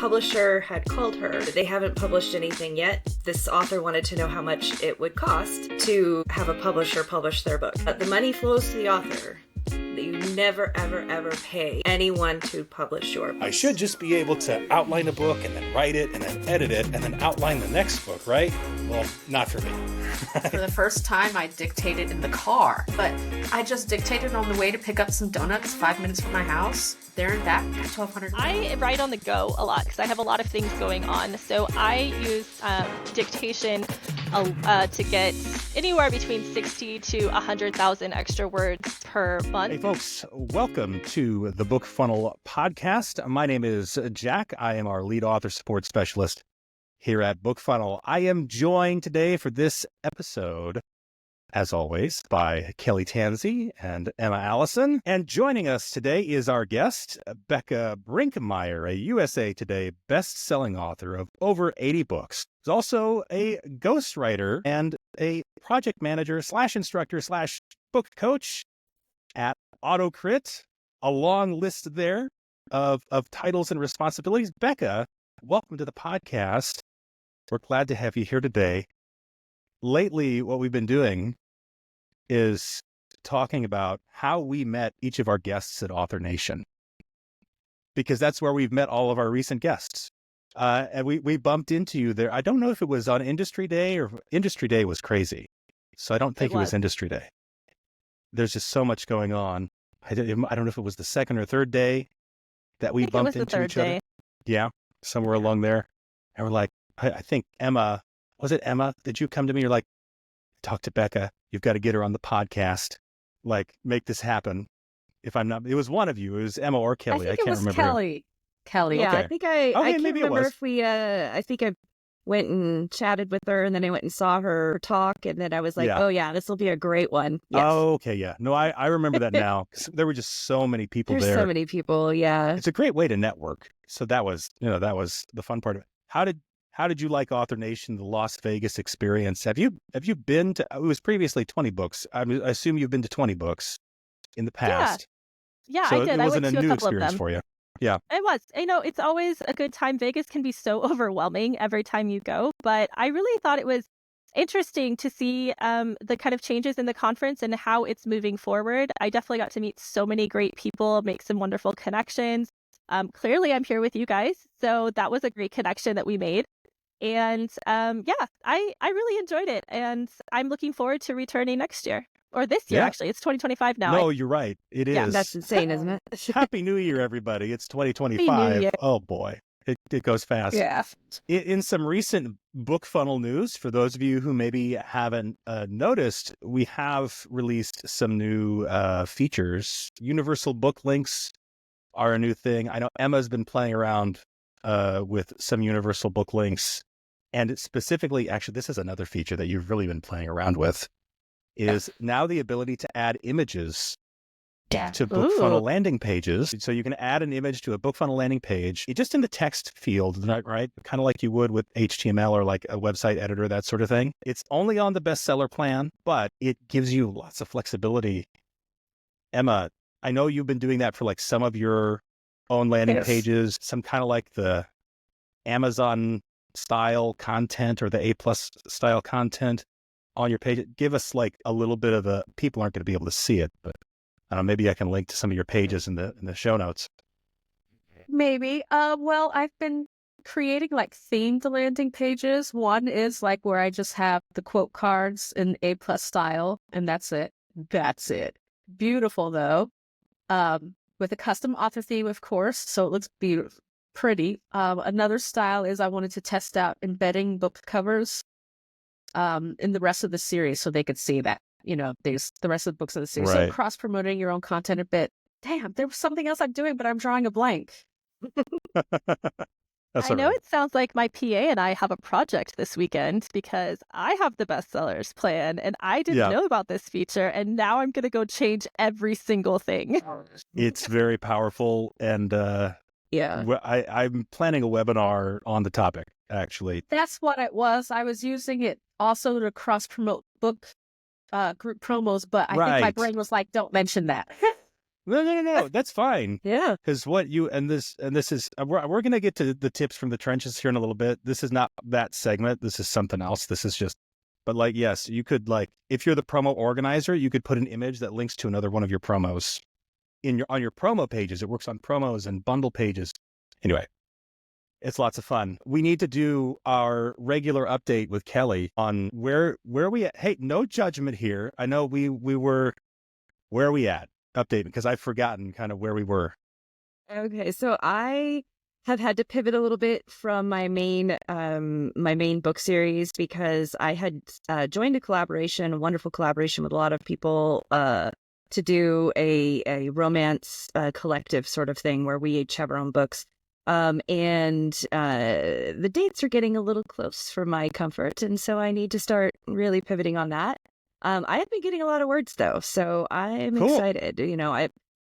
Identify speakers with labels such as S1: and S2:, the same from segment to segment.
S1: publisher had called her. They haven't published anything yet. This author wanted to know how much it would cost to have a publisher publish their book. But the money flows to the author. You never, ever, ever pay anyone to publish your book.
S2: I should just be able to outline a book and then write it and then edit it and then outline the next book, right? Well, not for me.
S3: For the first time, I dictated in the car, but I just dictated on the way to pick up some donuts 5 minutes from my house. There and back, 1,200.
S4: I write on the go a lot because I have a lot of things going on. So I use dictation to get anywhere between 60 to 100,000 extra words per month.
S2: Hey, folks, welcome to the BookFunnel podcast. My name is Jack. I am our lead author support specialist here at BookFunnel. I am joined today for this episode, as always, by Kelly Tansey and Emma Allison. And joining us today is our guest, Bekah Brinkmeier, a USA Today best-selling author of over 80 books. She's also a ghostwriter and a project manager / instructor / book coach at AutoCrit. A long list there of titles and responsibilities. Bekah, welcome to the podcast. We're glad to have you here today. Lately, what we've been doing is talking about how we met each of our guests at AuthorNation, because that's where we've met all of our recent guests. And we bumped into you there. I don't know if it was on Industry Day or Industry Day was crazy. So I don't think it was Industry Day. There's just so much going on. I don't know if it was the second or third day that we bumped into each other. Yeah, somewhere along there. And we're like, I think Emma, was it Emma? Did you come to me? You're like, talk to Bekah. You've got to get her on the podcast. Like, make this happen. If I'm not, it was one of you. It was Emma or Kelly. I can't remember.
S3: Kelly.
S1: Yeah,
S2: Okay.
S1: I think I can't
S2: maybe
S1: remember if we, I think I went and chatted with her, and then I went and saw her talk, and then I was like, oh yeah, this will be a great one. Yes.
S2: Oh, okay. Yeah. No, I remember that now. 'Cause there were just so many people
S1: There's
S2: there.
S1: so many people. Yeah.
S2: It's a great way to network. So that was the fun part of it. How did you like AuthorNation, the Las Vegas experience? Have you been to, it was previously 20 books. I assume you've been to 20 books in the past.
S4: Yeah,
S2: So
S4: I did.
S2: it
S4: I
S2: wasn't
S4: went to
S2: a
S4: a
S2: new
S4: couple of
S2: experience
S4: them.
S2: for you. Yeah.
S4: It was. It's always a good time. Vegas can be so overwhelming every time you go, but I really thought it was interesting to see the kind of changes in the conference and how it's moving forward. I definitely got to meet so many great people, make some wonderful connections. Clearly, I'm here with you guys, so that was a great connection that we made. And yeah, I really enjoyed it, and I'm looking forward to returning next year. Or this year, actually. It's 2025 now.
S2: No, you're right. It is.
S1: Yeah, that's insane, isn't it?
S2: Happy New Year, everybody. It's
S4: Happy New
S2: 2025.
S4: Year.
S2: Oh, boy. It goes fast.
S1: Yeah.
S2: In some recent BookFunnel news, for those of you who maybe haven't noticed, we have released some new features. Universal book links are a new thing. I know Emma's been playing around with some universal book links. And it's specifically, actually, this is another feature that you've really been playing around with, is now the ability to add images to BookFunnel landing pages. So you can add an image to a BookFunnel landing page, just in the text field, right? Kind of like you would with HTML or like a website editor, that sort of thing. It's only on the bestseller plan, but it gives you lots of flexibility. Emma, I know you've been doing that for like some of your own landing pages, some kind of like the Amazon style content or the A+ style content on your page. Give us like a little bit of the, people aren't going to be able to see it, but I don't know, maybe I can link to some of your pages in the show notes.
S5: Maybe. Well, I've been creating like themed landing pages. One is like where I just have the quote cards in A+ style, and that's it. Beautiful though. With a custom author theme, of course, so it looks beautiful. Pretty. Another style is I wanted to test out embedding book covers in the rest of the series so they could see that, there's the rest of the books of the series.
S2: Right.
S5: So cross-promoting your own content a bit. Damn, there was something else I'm doing, but I'm drawing a blank.
S4: I know it sounds like my PA and I have a project this weekend because I have the bestsellers plan and I didn't know about this feature, and now I'm going to go change every single thing.
S2: It's very powerful, and I'm planning a webinar on the topic, actually.
S5: That's what it was. I was using it also to cross-promote book group promos, but I think my brain was like, don't mention that.
S2: No. That's fine.
S5: Yeah.
S2: Because this is, we're going to get to the tips from the trenches here in a little bit. This is not that segment. This is something else. This is just, but like, yes, you could if you're the promo organizer, you could put an image that links to another one of your promos on your promo pages. It works on promos and bundle pages. Anyway, it's lots of fun. We need to do our regular update with Kelly on where we at. Hey, no judgment here. I know we were, where are we at? Update, because I've forgotten kind of where we were.
S1: Okay, so I have had to pivot a little bit from my main book series because I had joined a wonderful collaboration with a lot of people to do a romance collective sort of thing where we each have our own books. And the dates are getting a little close for my comfort, and so I need to start really pivoting on that. I have been getting a lot of words though, so I'm
S2: Cool.
S1: excited.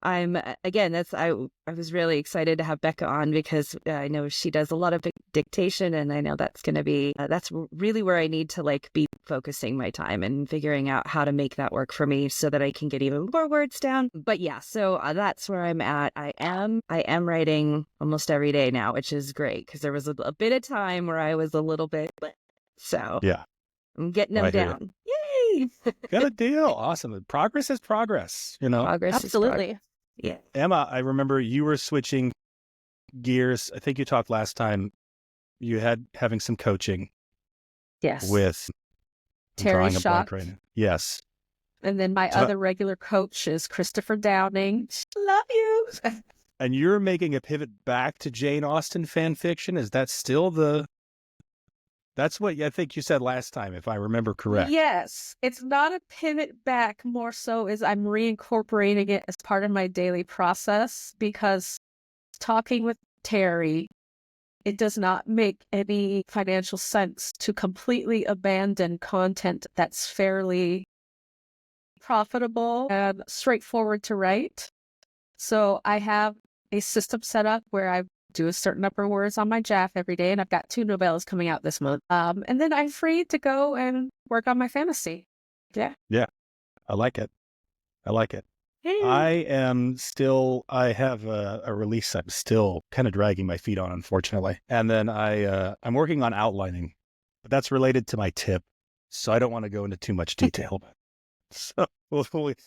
S1: I'm again. I was really excited to have Bekah on because I know she does a lot of dictation, and I know that's going to be that's really where I need to be focusing my time and figuring out how to make that work for me so that I can get even more words down. But yeah, so that's where I'm at. I am writing almost every day now, which is great because there was a bit of time where I was a little bit. So
S2: Yeah.
S1: I'm getting them
S2: I hear
S1: down. Yay!
S2: Got a deal. Awesome. Progress is progress,
S1: Progress is
S4: Absolutely.
S1: progress. Yeah.
S2: Emma, I remember you were switching gears. I think you talked last time. You had having some coaching
S5: Yes.
S2: with I'm
S5: Terry
S2: drawing a blank
S5: Schock.
S2: right now. Yes.
S5: And then my
S2: So-
S5: other regular coach is Christopher Downing. Love you.
S2: And you're making a pivot back to Jane Austen fan fiction. Is that still that's what I think you said last time, if I remember correct.
S5: Yes. It's not a pivot back, more so is I'm reincorporating it as part of my daily process because talking with Terry, it does not make any financial sense to completely abandon content that's fairly profitable and straightforward to write. So I have a system set up where I do a certain number of words on my JAF every day, and I've got 2 novellas coming out this month. And then I'm free to go and work on my fantasy. Yeah.
S2: I like it.
S1: Hey.
S2: I have a release I'm still kind of dragging my feet on, unfortunately. And then I'm working on outlining, but that's related to my tip. So I don't want to go into too much detail. So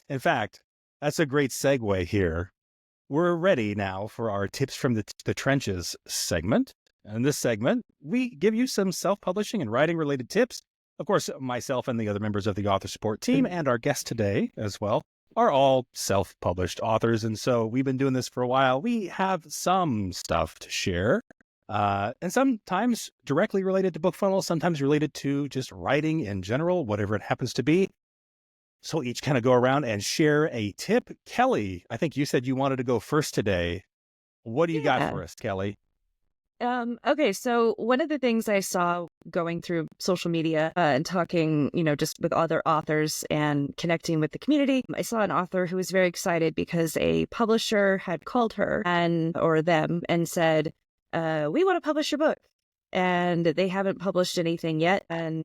S2: in fact, that's a great segue here. We're ready now for our tips from the trenches segment. In this segment, we give you some self-publishing and writing related tips. Of course, myself and the other members of the author support team and our guest today as well are all self-published authors. And so we've been doing this for a while. We have some stuff to share, and sometimes directly related to BookFunnel, sometimes related to just writing in general, whatever it happens to be. So we'll each kind of go around and share a tip. Kelly, I think you said you wanted to go first today. What do you got for us, Kelly?
S1: Okay, so one of the things I saw going through social media and talking, just with other authors and connecting with the community, I saw an author who was very excited because a publisher had called her or them and said, we want to publish your book. And they haven't published anything yet. And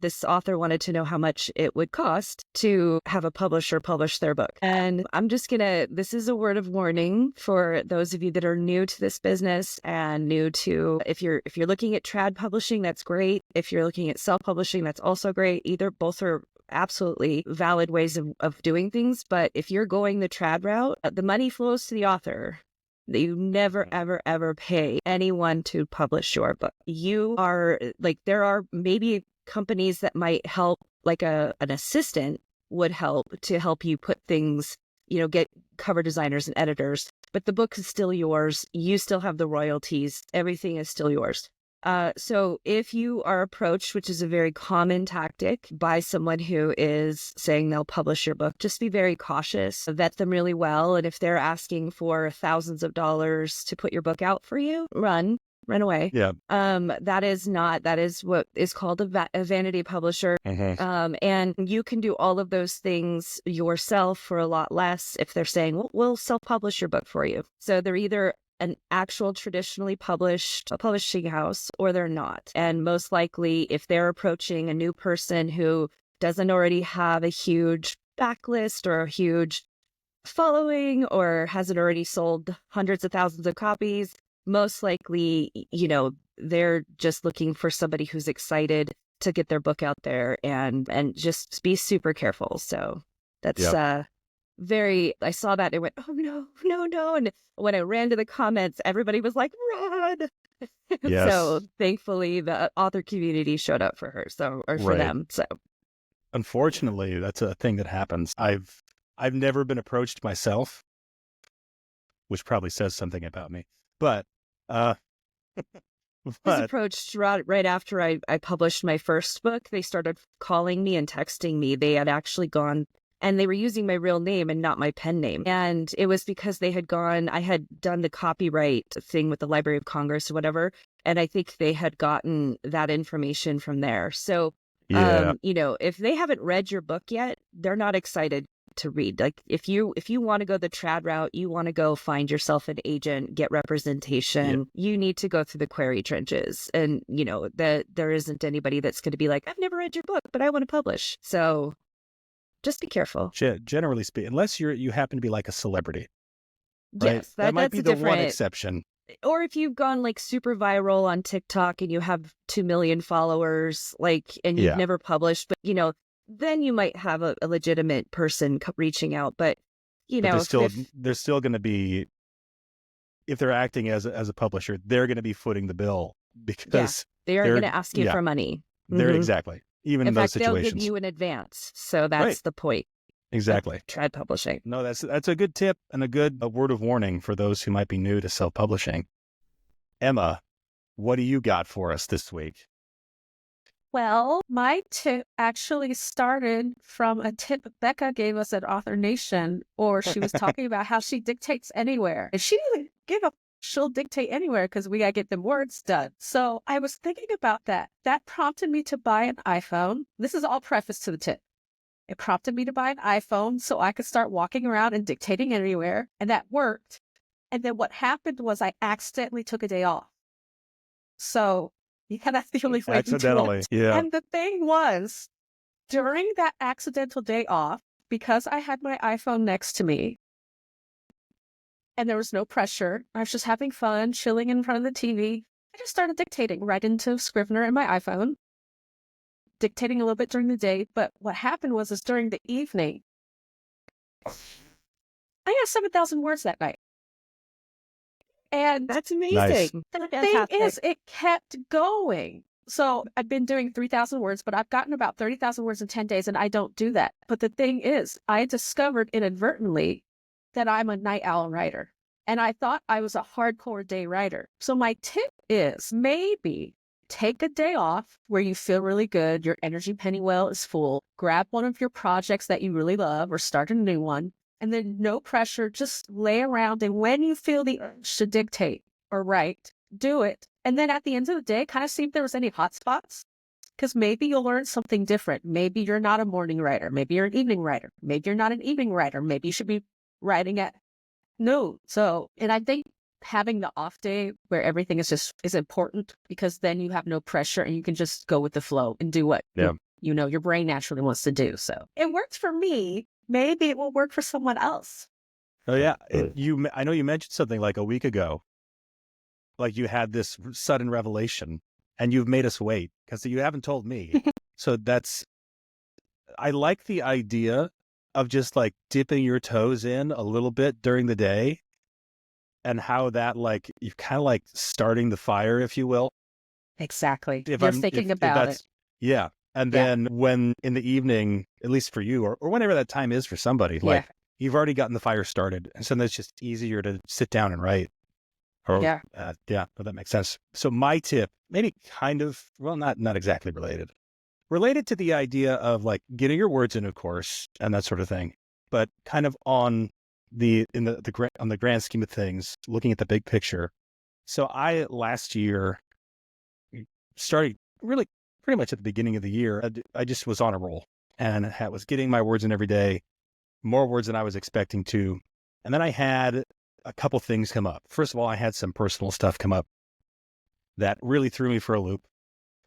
S1: this author wanted to know how much it would cost to have a publisher publish their book. And I'm just this is a word of warning for those of you that are new to this business and new to, if you're looking at trad publishing, that's great. If you're looking at self-publishing, that's also great. Both are absolutely valid ways of doing things. But if you're going the trad route, the money flows to the author. You never, ever, ever pay anyone to publish your book. You are there are maybe companies that might help, like an assistant would help to help you put things, get cover designers and editors, but the book is still yours. You still have the royalties. Everything is still yours. So if you are approached, which is a very common tactic, by someone who is saying they'll publish your book, just be very cautious, vet them really well. And if they're asking for thousands of dollars to put your book out for you, run away.
S2: Yeah.
S1: That is what is called a vanity publisher. And you can do all of those things yourself for a lot less if they're saying, we'll self-publish your book for you. So they're either an actual traditionally published publishing house or they're not. And most likely, if they're approaching a new person who doesn't already have a huge backlist or a huge following or hasn't already sold hundreds of thousands of copies. Most likely, they're just looking for somebody who's excited to get their book out there, and just be super careful. So that's I saw that and went, oh no. And when I ran to the comments, everybody was like, run.
S2: Yes.
S1: So thankfully the author community showed up for her. For them. So
S2: unfortunately, that's a thing that happens. I've never been approached myself, which probably says something about me. But
S1: I was approached right after I published my first book. They started calling me and texting me. They had actually gone, and they were using my real name and not my pen name. And it was because I had done the copyright thing with the Library of Congress or whatever. And I think they had gotten that information from there. So, if they haven't read your book yet, they're not excited to read. Like if you want to go the trad route, you want to go find yourself an agent, get representation, you need to go through the query trenches. And that there isn't anybody that's going to be like, I've never read your book, but I want to publish. So just be careful.
S2: Generally speaking, unless you happen to be like a celebrity. Right?
S1: Yes,
S2: that might be
S1: that's
S2: the one exception.
S1: Or if you've gone like super viral on TikTok and you have 2 million followers, and you've never published, but then you might have a legitimate person reaching out. But
S2: they're still going to be, if they're acting as a publisher, they're going to be footing the bill because
S1: they are going to ask you for money.
S2: They're exactly, even in those situations.
S1: They'll give you an advance. So that's the point.
S2: Exactly.
S1: Trad publishing.
S2: No, that's a good tip and a word of warning for those who might be new to self-publishing. Emma, what do you got for us this week?
S5: Well, my tip actually started from a tip Bekah gave us at AuthorNation, or she was talking about how she dictates anywhere. And she didn't give up. She'll dictate anywhere because we got to get them words done. So I was thinking about that. That prompted me to buy an iPhone. This is all preface to the tip. It prompted me to buy an iPhone so I could start walking around and dictating anywhere. And that worked. And then what happened was I accidentally took a day off. So that's the only way
S2: accidentally,
S5: to do it. And the thing was, during that accidental day off, because I had my iPhone next to me and there was no pressure, I was just having fun, chilling in front of the TV, I just started dictating right into Scrivener and my iPhone, dictating a little bit during the day. But what happened was during the evening, I got 7,000 words that night. And
S1: that's amazing.
S2: Nice.
S5: The thing is, it kept going. So I've been doing 3,000 words, but I've gotten about 30,000 words in 10 days, and I don't do that. But the thing is, I discovered inadvertently that I'm a night owl writer, and I thought I was a hardcore day writer. So my tip is maybe take a day off where you feel really good, your energy penny well is full, grab one of your projects that you really love or start a new one, and then no pressure, just lay around. And when you feel the urge to dictate or write, do it. And then at the end of the day, kind of see if there was any hot spots, because maybe you'll learn something different. Maybe you're not a morning writer. Maybe you're an evening writer. Maybe you're not an evening writer. Maybe you should be writing at noon. So, and I think having the off day where everything is important, because then you have no pressure and you can just go with the flow and do what your brain naturally wants to do. So it worked for me. Maybe it will work for someone else.
S2: Oh yeah, I know you mentioned something like a week ago, like you had this sudden revelation, and you've made us wait because you haven't told me. So I like the idea of just like dipping your toes in a little bit during the day, and how that you're kind of like starting the fire, if you will.
S5: Exactly. You're thinking about it.
S2: Yeah. And then when in the evening, at least for you, or whenever that time is for somebody, you've already gotten the fire started. And so then it's just easier to sit down and write. That makes sense. So my tip, maybe kind of, well, not exactly related to the idea of like getting your words in, of course, and that sort of thing, but kind of on the grand scheme of things, looking at the big picture. So I last year started really pretty much at the beginning of the year. I just was on a roll and was getting my words in every day, more words than I was expecting to. And then I had a couple things come up. First of all, I had some personal stuff come up that really threw me for a loop.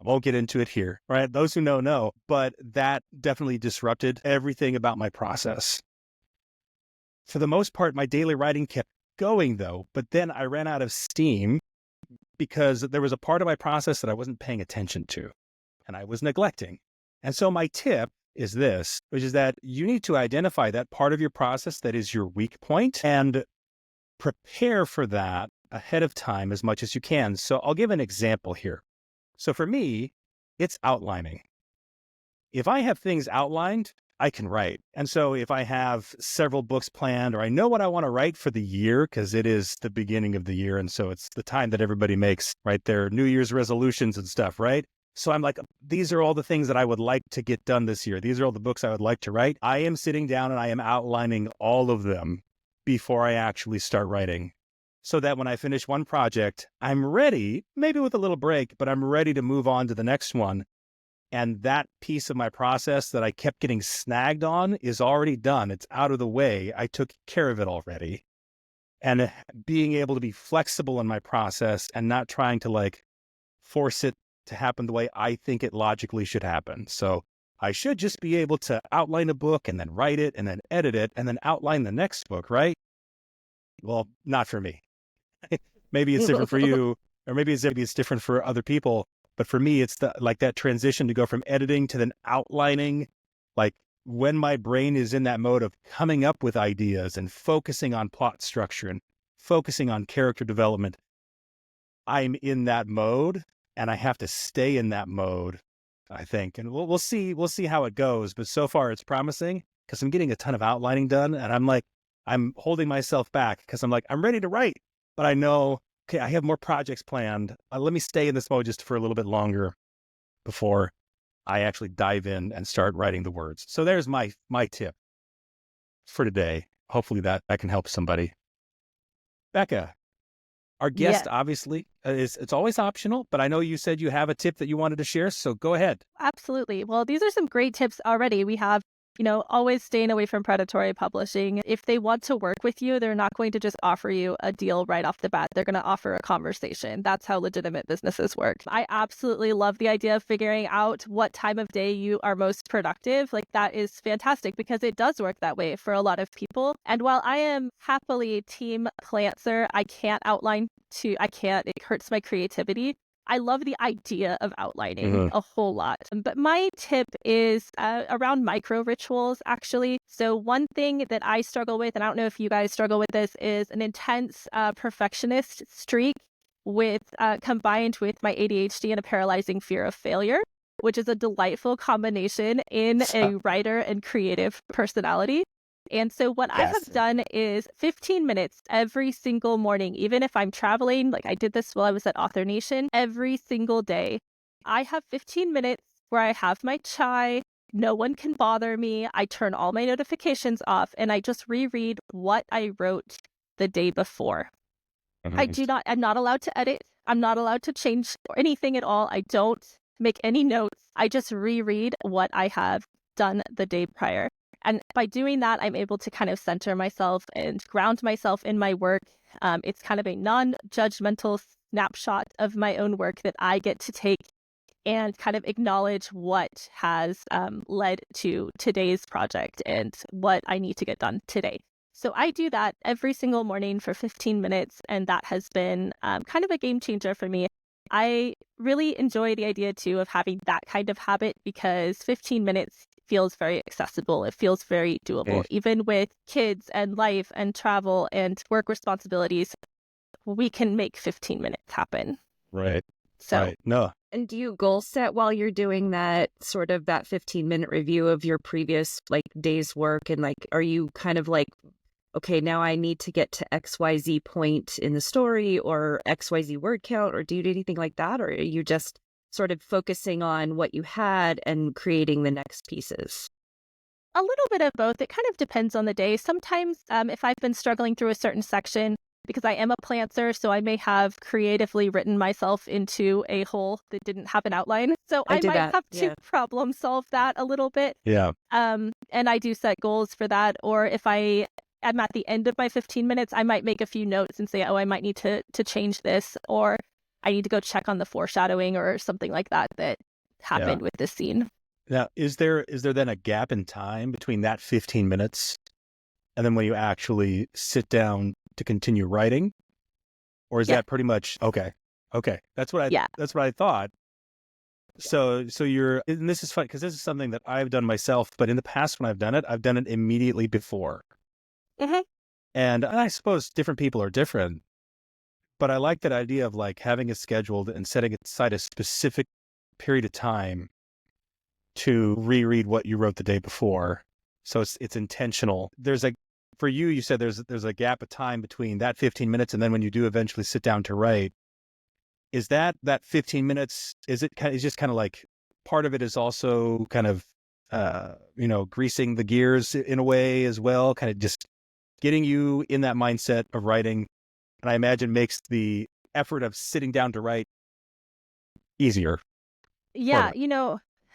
S2: I won't get into it here, right? Those who know, but that definitely disrupted everything about my process. For the most part, my daily writing kept going though, but then I ran out of steam because there was a part of my process that I wasn't paying attention to and I was neglecting. And so my tip is this, which is that you need to identify that part of your process that is your weak point and prepare for that ahead of time as much as you can. So I'll give an example here. So for me, it's outlining. If I have things outlined, I can write. And so if I have several books planned, or I know what I want to write for the year, because it is the beginning of the year. And so it's the time that everybody makes, right, their New Year's resolutions and stuff, right? So I'm like, these are all the things that I would like to get done this year. These are all the books I would like to write. I am sitting down and I am outlining all of them before I actually start writing. So that when I finish one project, I'm ready, maybe with a little break, but I'm ready to move on to the next one. And that piece of my process that I kept getting snagged on is already done. It's out of the way. I took care of it already. And being able to be flexible in my process and not trying to like force it to happen the way I think it logically should happen. So I should just be able to outline a book and then write it and then edit it and then outline the next book, right? Well, not for me. Maybe it's different for you, or maybe it's different for other people. But for me, it's that transition to go from editing to then outlining, like when my brain is in that mode of coming up with ideas and focusing on plot structure and focusing on character development. I'm in that mode and I have to stay in that mode, I think. And we'll see how it goes. But so far it's promising because I'm getting a ton of outlining done. And I'm holding myself back because I'm like, I'm ready to write, but I know, okay, I have more projects planned. Let me stay in this mode just for a little bit longer before I actually dive in and start writing the words. So there's my tip for today. Hopefully that can help somebody. Bekah, our guest, obviously, it's always optional, but I know you said you have a tip that you wanted to share, so go ahead.
S4: Absolutely. Well, these are some great tips already. We have always staying away from predatory publishing. If they want to work with you, they're not going to just offer you a deal right off the bat. They're going to offer a conversation. That's how legitimate businesses work. I absolutely love the idea of figuring out what time of day you are most productive. Like that is fantastic because it does work that way for a lot of people. And while I am happily team plantser, it hurts my creativity. I love the idea of outlining a whole lot. But my tip is around micro rituals, actually. So one thing that I struggle with, and I don't know if you guys struggle with this, is an intense perfectionist streak combined with my ADHD and a paralyzing fear of failure, which is a delightful combination in a writer and creative personality. And so what I have done is 15 minutes every single morning, even if I'm traveling, like I did this while I was at AuthorNation, every single day. I have 15 minutes where I have my chai, no one can bother me, I turn all my notifications off, and I just reread what I wrote the day before. I'm not allowed to edit, I'm not allowed to change anything at all, I don't make any notes, I just reread what I have done the day prior. And by doing that, I'm able to kind of center myself and ground myself in my work. It's kind of a non-judgmental snapshot of my own work that I get to take and kind of acknowledge what has led to today's project and what I need to get done today. So I do that every single morning for 15 minutes, and that has been kind of a game changer for me. I really enjoy the idea, too, of having that kind of habit because 15 minutes feels very accessible. It feels very doable. Even with kids and life and travel and work responsibilities, we can make 15 minutes happen.
S2: Right.
S4: So,
S2: right. No.
S5: And do you goal set while you're doing that 15-minute review of your previous day's work? And are you kind of okay, now I need to get to XYZ point in the story or XYZ word count, or do you do anything like that? Or are you just sort of focusing on what you had and creating the next pieces?
S4: A little bit of both. It kind of depends on the day. Sometimes if I've been struggling through a certain section, because I am a plantser, so I may have creatively written myself into a hole that didn't have an outline. So I might have to problem solve that a little bit.
S2: Yeah.
S4: And I do set goals for that. Or if I'm at the end of my 15 minutes, I might make a few notes and say, I might need to change this, or I need to go check on the foreshadowing or something like that happened with this scene.
S2: Now, is there then a gap in time between that 15 minutes and then when you actually sit down to continue writing? Or is that pretty much okay? That's what I thought. So you're, and this is fun because this is something that I've done myself, but in the past when I've done it immediately before.
S4: Mm-hmm.
S2: And I suppose different people are different, but I like that idea of like having it scheduled and setting aside a specific period of time to reread what you wrote the day before. So it's intentional. There's like, for you, you said there's a gap of time between that 15 minutes and then when you do eventually sit down to write. Is that 15 minutes, is just kind of like part of it is also kind of, greasing the gears in a way as well, kind of just getting you in that mindset of writing. And I imagine makes the effort of sitting down to write easier.
S4: Yeah,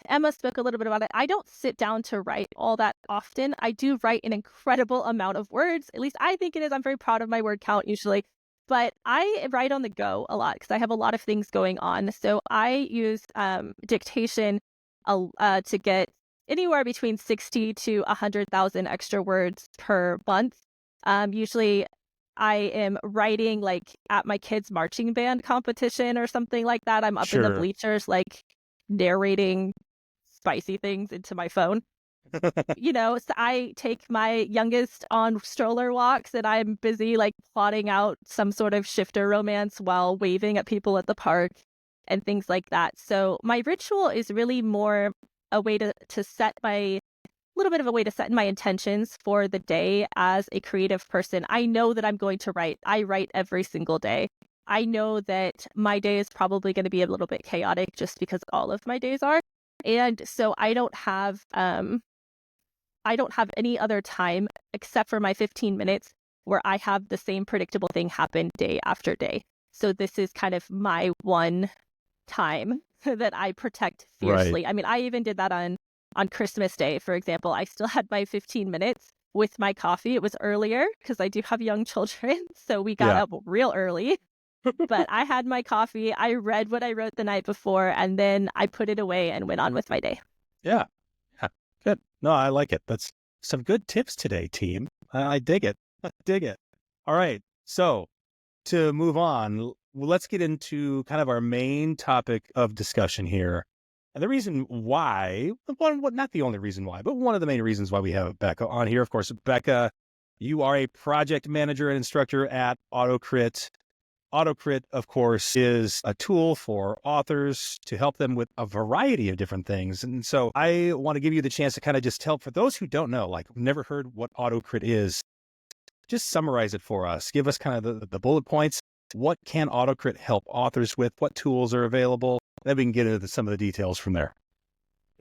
S4: Emma spoke a little bit about it. I don't sit down to write all that often. I do write an incredible amount of words. At least I think it is. I'm very proud of my word count usually. But I write on the go a lot because I have a lot of things going on. So I use Dictation to get anywhere between 60 to 100,000 extra words per month. Usually I am writing like at my kids' marching band competition or something like that. I'm up in the bleachers, like narrating spicy things into my phone. So I take my youngest on stroller walks and I'm busy like plotting out some sort of shifter romance while waving at people at the park and things like that. So my ritual is really more a way to set my little bit of a way to set my intentions for the day as a creative person. I know that I'm going to write. I write every single day. I know that my day is probably going to be a little bit chaotic just because all of my days are. And so I don't have any other time except for my 15 minutes where I have the same predictable thing happen day after day. So this is kind of my one time that I protect fiercely.
S2: Right.
S4: I mean, I even did that on Christmas Day, for example. I still had my 15 minutes with my coffee. It was earlier because I do have young children. So we got up real early. But I had my coffee. I read what I wrote the night before, and then I put it away and went on with my day.
S2: Yeah. Good. No, I like it. That's some good tips today, team. I dig it. All right. So to move on, let's get into kind of our main topic of discussion here. And the reason why, not the only reason why, but one of the main reasons why we have Bekah on here. Of course, Bekah, you are a project manager and instructor at AutoCrit. AutoCrit, of course, is a tool for authors to help them with a variety of different things. And so I want to give you the chance to kind of just tell, for those who don't know, like never heard what AutoCrit is, just summarize it for us. Give us kind of the bullet points. What can AutoCrit help authors with? What tools are available? Then we can get into some of the details from there.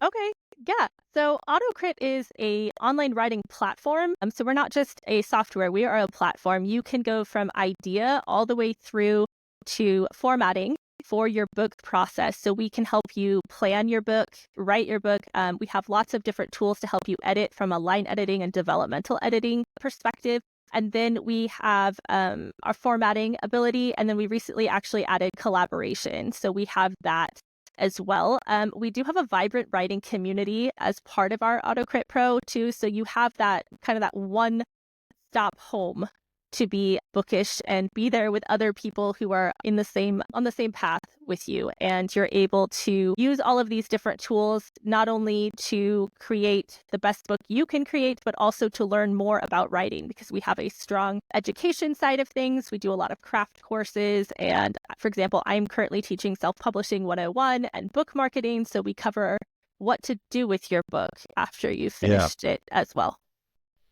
S4: Okay. Yeah. So AutoCrit is a online writing platform. So we're not just a software. We are a platform. You can go from idea all the way through to formatting for your book process. So we can help you plan your book, write your book. We have lots of different tools to help you edit from a line editing and developmental editing perspective. And then we have our formatting ability. And then we recently actually added collaboration. So we have that as well. We do have a vibrant writing community as part of our AutoCrit Pro too. So you have that kind of that one-stop home to be bookish and be there with other people who are on the same path with you. And you're able to use all of these different tools, not only to create the best book you can create, but also to learn more about writing, because we have a strong education side of things. We do a lot of craft courses. And for example, I'm currently teaching Self-Publishing 101 and book marketing. So we cover what to do with your book after you've finished it as well.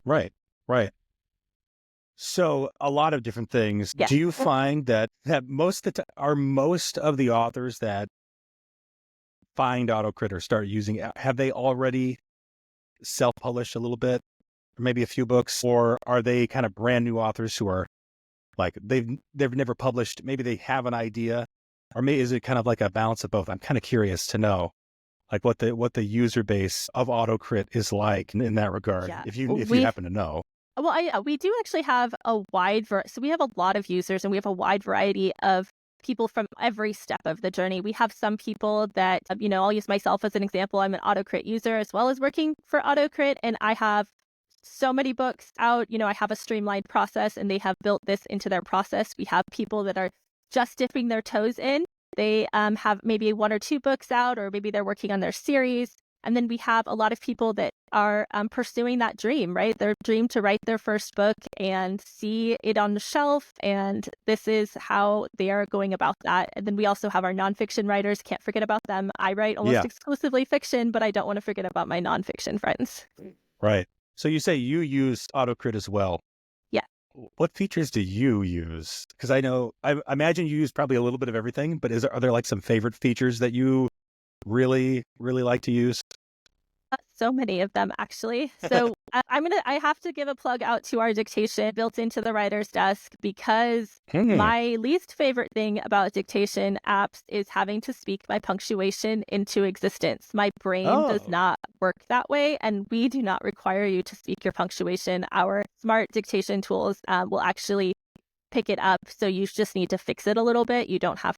S2: Right. So a lot of different things.
S4: Yes.
S2: Do you find that most of the authors that find AutoCrit or start using it, have they already self-published a little bit, or maybe a few books, or are they kind of brand new authors who are like they've never published? Maybe they have an idea, or maybe is it kind of like a balance of both? I'm kind of curious to know, like what the user base of AutoCrit is like in that regard.
S4: Yeah.
S2: If you happen to know.
S4: Well, we do actually have a wide so we have a lot of users and we have a wide variety of people from every step of the journey. We have some people that, I'll use myself as an example. I'm an AutoCrit user as well as working for AutoCrit. And I have so many books out. I have a streamlined process and they have built this into their process. We have people that are just dipping their toes in. They have maybe 1 or 2 books out, or maybe they're working on their series. And then we have a lot of people that are pursuing that dream, right? Their dream to write their first book and see it on the shelf. And this is how they are going about that. And then we also have our nonfiction writers. Can't forget about them. I write almost exclusively fiction, but I don't want to forget about my nonfiction friends.
S2: Right. So you say you use AutoCrit as well.
S4: Yeah.
S2: What features do you use? Because I imagine you use probably a little bit of everything, but are there like some favorite features that you really, really like to use?
S4: So many of them, actually. So I have to give a plug out to our Dictation built into the writer's desk, because my least favorite thing about Dictation apps is having to speak my punctuation into existence. My brain does not work that way, and we do not require you to speak your punctuation. Our smart dictation tools will actually pick it up, so you just need to fix it a little bit. You don't have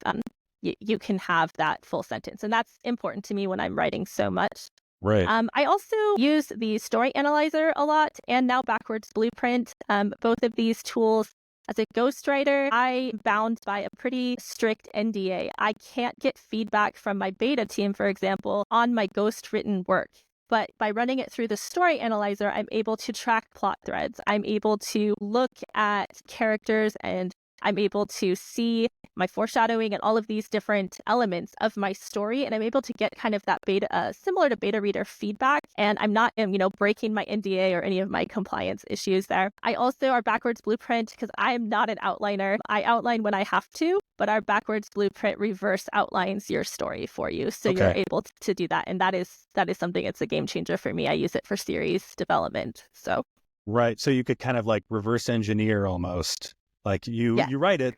S4: you can have that full sentence, and that's important to me when I'm writing so much.
S2: Right.
S4: I also use the Story Analyzer a lot, and now Backwards Blueprint. Both of these tools. As a ghostwriter, I'm bound by a pretty strict NDA. I can't get feedback from my beta team, for example, on my ghost-written work. But by running it through the Story Analyzer, I'm able to track plot threads. I'm able to look at characters, and I'm able to see my foreshadowing and all of these different elements of my story. And I'm able to get kind of that beta, similar to beta reader feedback. And I'm not, breaking my NDA or any of my compliance issues there. I also, our Backwards Blueprint, because I am not an outliner. I outline when I have to, but our Backwards Blueprint reverse outlines your story for you. So you're able to do that. And that is something that's a game changer for me. I use it for series development. So.
S2: Right. So you could kind of like reverse engineer almost. Like you write it,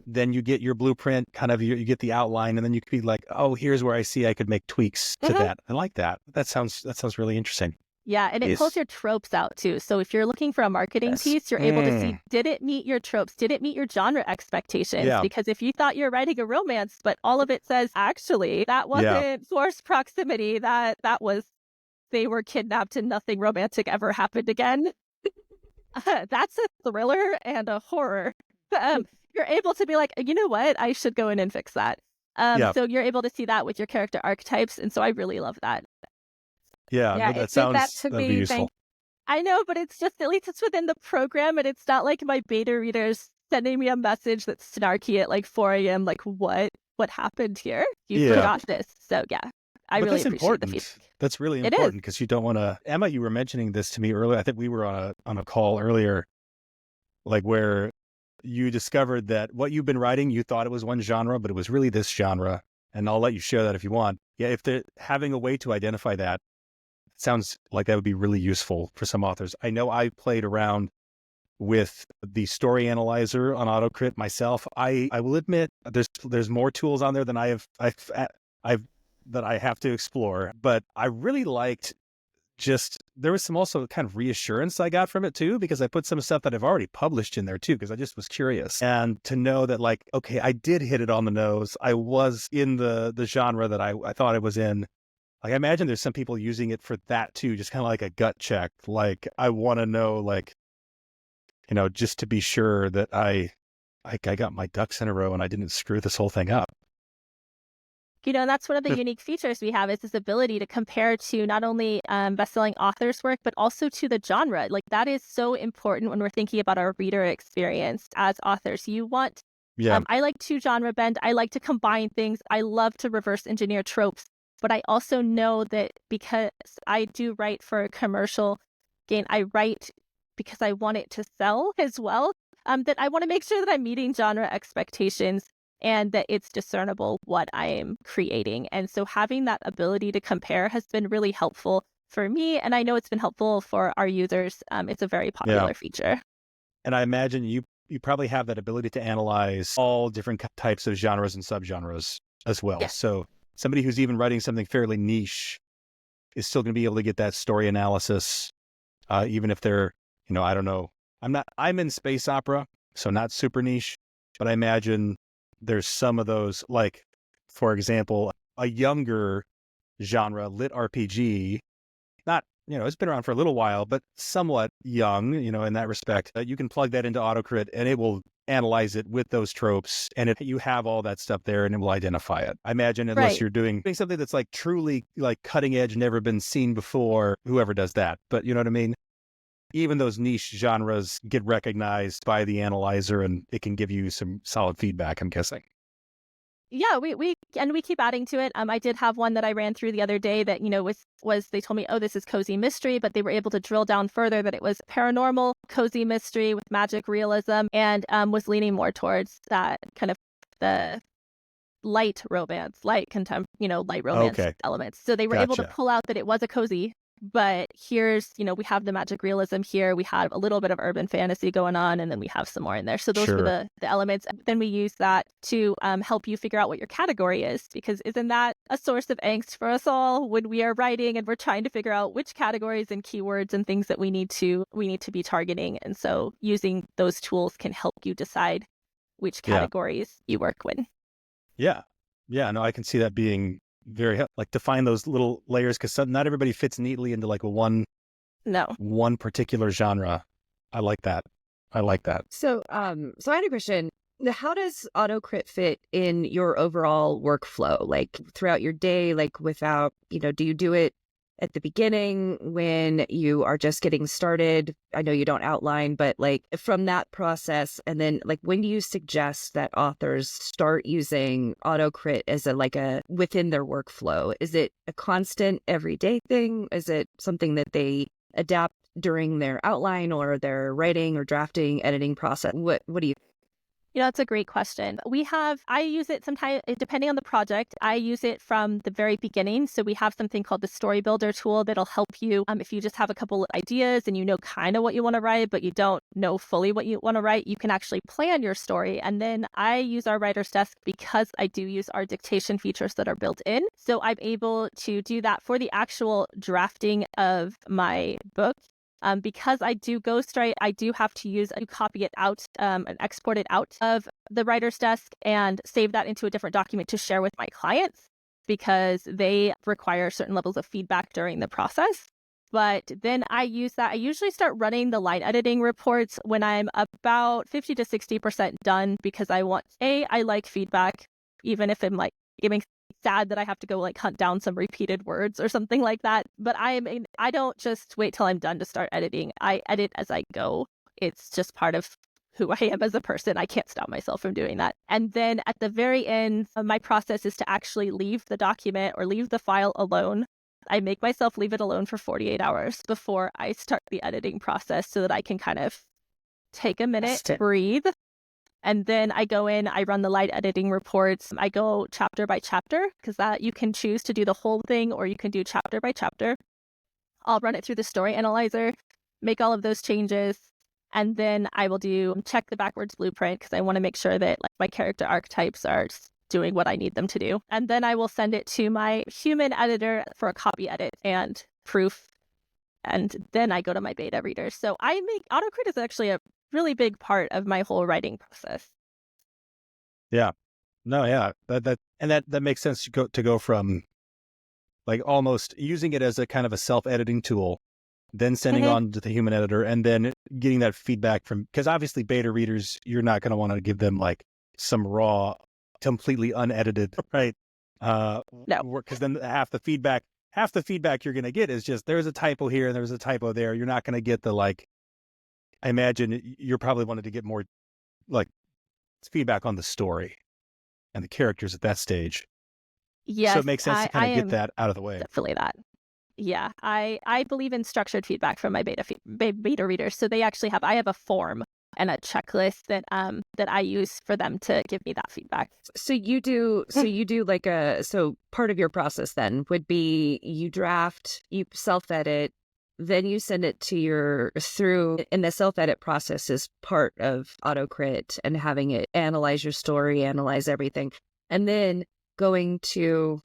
S2: then you get your blueprint, kind of you get the outline, and then you could be like, oh, here's where I see I could make tweaks to that. I like that. That sounds really interesting.
S4: Yeah, and it pulls your tropes out too. So if you're looking for a marketing piece, you're able to see, did it meet your tropes? Did it meet your genre expectations? Yeah. Because if you thought you're writing a romance, but all of it says, actually, that wasn't forced proximity, that was, they were kidnapped and nothing romantic ever happened again. That's a thriller and a horror. You're able to be like, you know what? I should go in and fix that. So you're able to see that with your character archetypes. And so I really love that.
S2: Yeah, that sounds that'd be useful.
S4: I know, but it's just, at least it's within the program, and it's not like my beta readers sending me a message that's snarky at like 4 a.m. Like, what happened here? You forgot this. So yeah. I really appreciate the feedback.
S2: That's really important, because you don't want to. Emma, you were mentioning this to me earlier. I think we were on a call earlier, like where you discovered that what you've been writing, you thought it was one genre, but it was really this genre. And I'll let you share that if you want. Yeah, if they're having a way to identify that, it sounds like that would be really useful for some authors. I know I played around with the Story Analyzer on AutoCrit myself. I will admit there's more tools on there than I've that I have to explore, but I really liked there was some also kind of reassurance I got from it too, because I put some stuff that I've already published in there too, because I just was curious. And to know that like, okay, I did hit it on the nose. I was in the genre that I thought I was in. Like, I imagine there's some people using it for that too, just kind of like a gut check. Like, I want to know, like, just to be sure that I got my ducks in a row and I didn't screw this whole thing up.
S4: And that's one of the unique features we have, is this ability to compare to not only best-selling authors' work, but also to the genre. Like, that is so important when we're thinking about our reader experience as authors. You want, I like to genre bend. I like to combine things. I love to reverse engineer tropes. But I also know that because I do write for a commercial gain, I write because I want it to sell as well, that I want to make sure that I'm meeting genre expectations, and that it's discernible what I am creating. And so having that ability to compare has been really helpful for me. And I know it's been helpful for our users. It's a very popular feature.
S2: And I imagine you probably have that ability to analyze all different types of genres and subgenres as well. Yeah. So somebody who's even writing something fairly niche is still going to be able to get that story analysis, even if they're, I don't know. I'm in space opera, so not super niche, but I imagine there's some of those, like, for example, a younger genre, lit RPG, not it's been around for a little while, but somewhat young, in that respect. You can plug that into AutoCrit and it will analyze it with those tropes, and you have all that stuff there and it will identify it. I imagine unless you're doing something that's like truly like cutting edge, never been seen before, whoever does that. But you know what I mean? Even those niche genres get recognized by the analyzer and it can give you some solid feedback, I'm guessing.
S4: Yeah, we keep adding to it. I did have one that I ran through the other day that, was they told me, oh, this is cozy mystery, but they were able to drill down further that it was paranormal, cozy mystery with magic realism, and was leaning more towards that kind of the light romance, light romance elements. So they were able to pull out that it was a cozy, but here's, we have the magic realism here. We have a little bit of urban fantasy going on, and then we have some more in there. So those were the elements. And then we use that to help you figure out what your category is, because isn't that a source of angst for us all when we are writing and we're trying to figure out which categories and keywords and things that we need to be targeting. And so using those tools can help you decide which categories you work with.
S2: Yeah. Yeah. No, I can see that being very like define those little layers, because not everybody fits neatly into like one particular genre. I like that.
S1: So I had a question. How does AutoCrit fit in your overall workflow, like throughout your day? Like without, do you do it at the beginning when you are just getting started? I know you don't outline, but like from that process, and then like when do you suggest that authors start using AutoCrit as a within their workflow? Is it a constant everyday thing? Is it something that they adapt during their outline or their writing or drafting, editing process? What do you?
S4: That's a great question. I use it sometimes, depending on the project, I use it from the very beginning. So we have something called the Story Builder tool that'll help you if you just have a couple of ideas and you know kind of what you want to write, but you don't know fully what you want to write. You can actually plan your story. And then I use our writer's desk because I do use our dictation features that are built in. So I'm able to do that for the actual drafting of my book. Because I do ghostwrite, I do have to copy it out and export it out of the writer's desk and save that into a different document to share with my clients, because they require certain levels of feedback during the process. But then I use that. I usually start running the line editing reports when I'm about 50 to 60% done, because I like feedback, even if I'm like giving sad that I have to go like hunt down some repeated words or something like that. But I don't just wait till I'm done to start editing. I edit as I go. It's just part of who I am as a person. I can't stop myself from doing that. And then at the very end, my process is to actually leave the document or leave the file alone. I make myself leave it alone for 48 hours before I start the editing process, so that I can kind of take a minute, breathe. And then I go in, I run the light editing reports. I go chapter by chapter, because that you can choose to do the whole thing or you can do chapter by chapter. I'll run it through the story analyzer, make all of those changes, and then I will check the backwards blueprint, because I want to make sure that like my character archetypes are doing what I need them to do. And then I will send it to my human editor for a copy edit and proof. And then I go to my beta readers. So AutoCrit is actually a really big part of my whole writing process.
S2: Yeah. No, yeah. That makes sense to go from like almost using it as a kind of a self-editing tool, then sending on to the human editor, and then getting that feedback from, because obviously beta readers, you're not going to want to give them like some raw, completely unedited, right?
S4: No.
S2: Because then half the feedback you're going to get is just, there's a typo here and there's a typo there. You're not going to get the like, I imagine you're probably wanting to get more like feedback on the story and the characters at that stage.
S4: Yes.
S2: So it makes sense to kind of get that out of the way.
S4: Definitely that. Yeah. I believe in structured feedback from my beta readers. So I have a form and a checklist that I use for them to give me that feedback.
S1: So you do like so part of your process then would be you draft, you self-edit, then you send it to and the self-edit process is part of AutoCrit and having it analyze your story, analyze everything. And then going to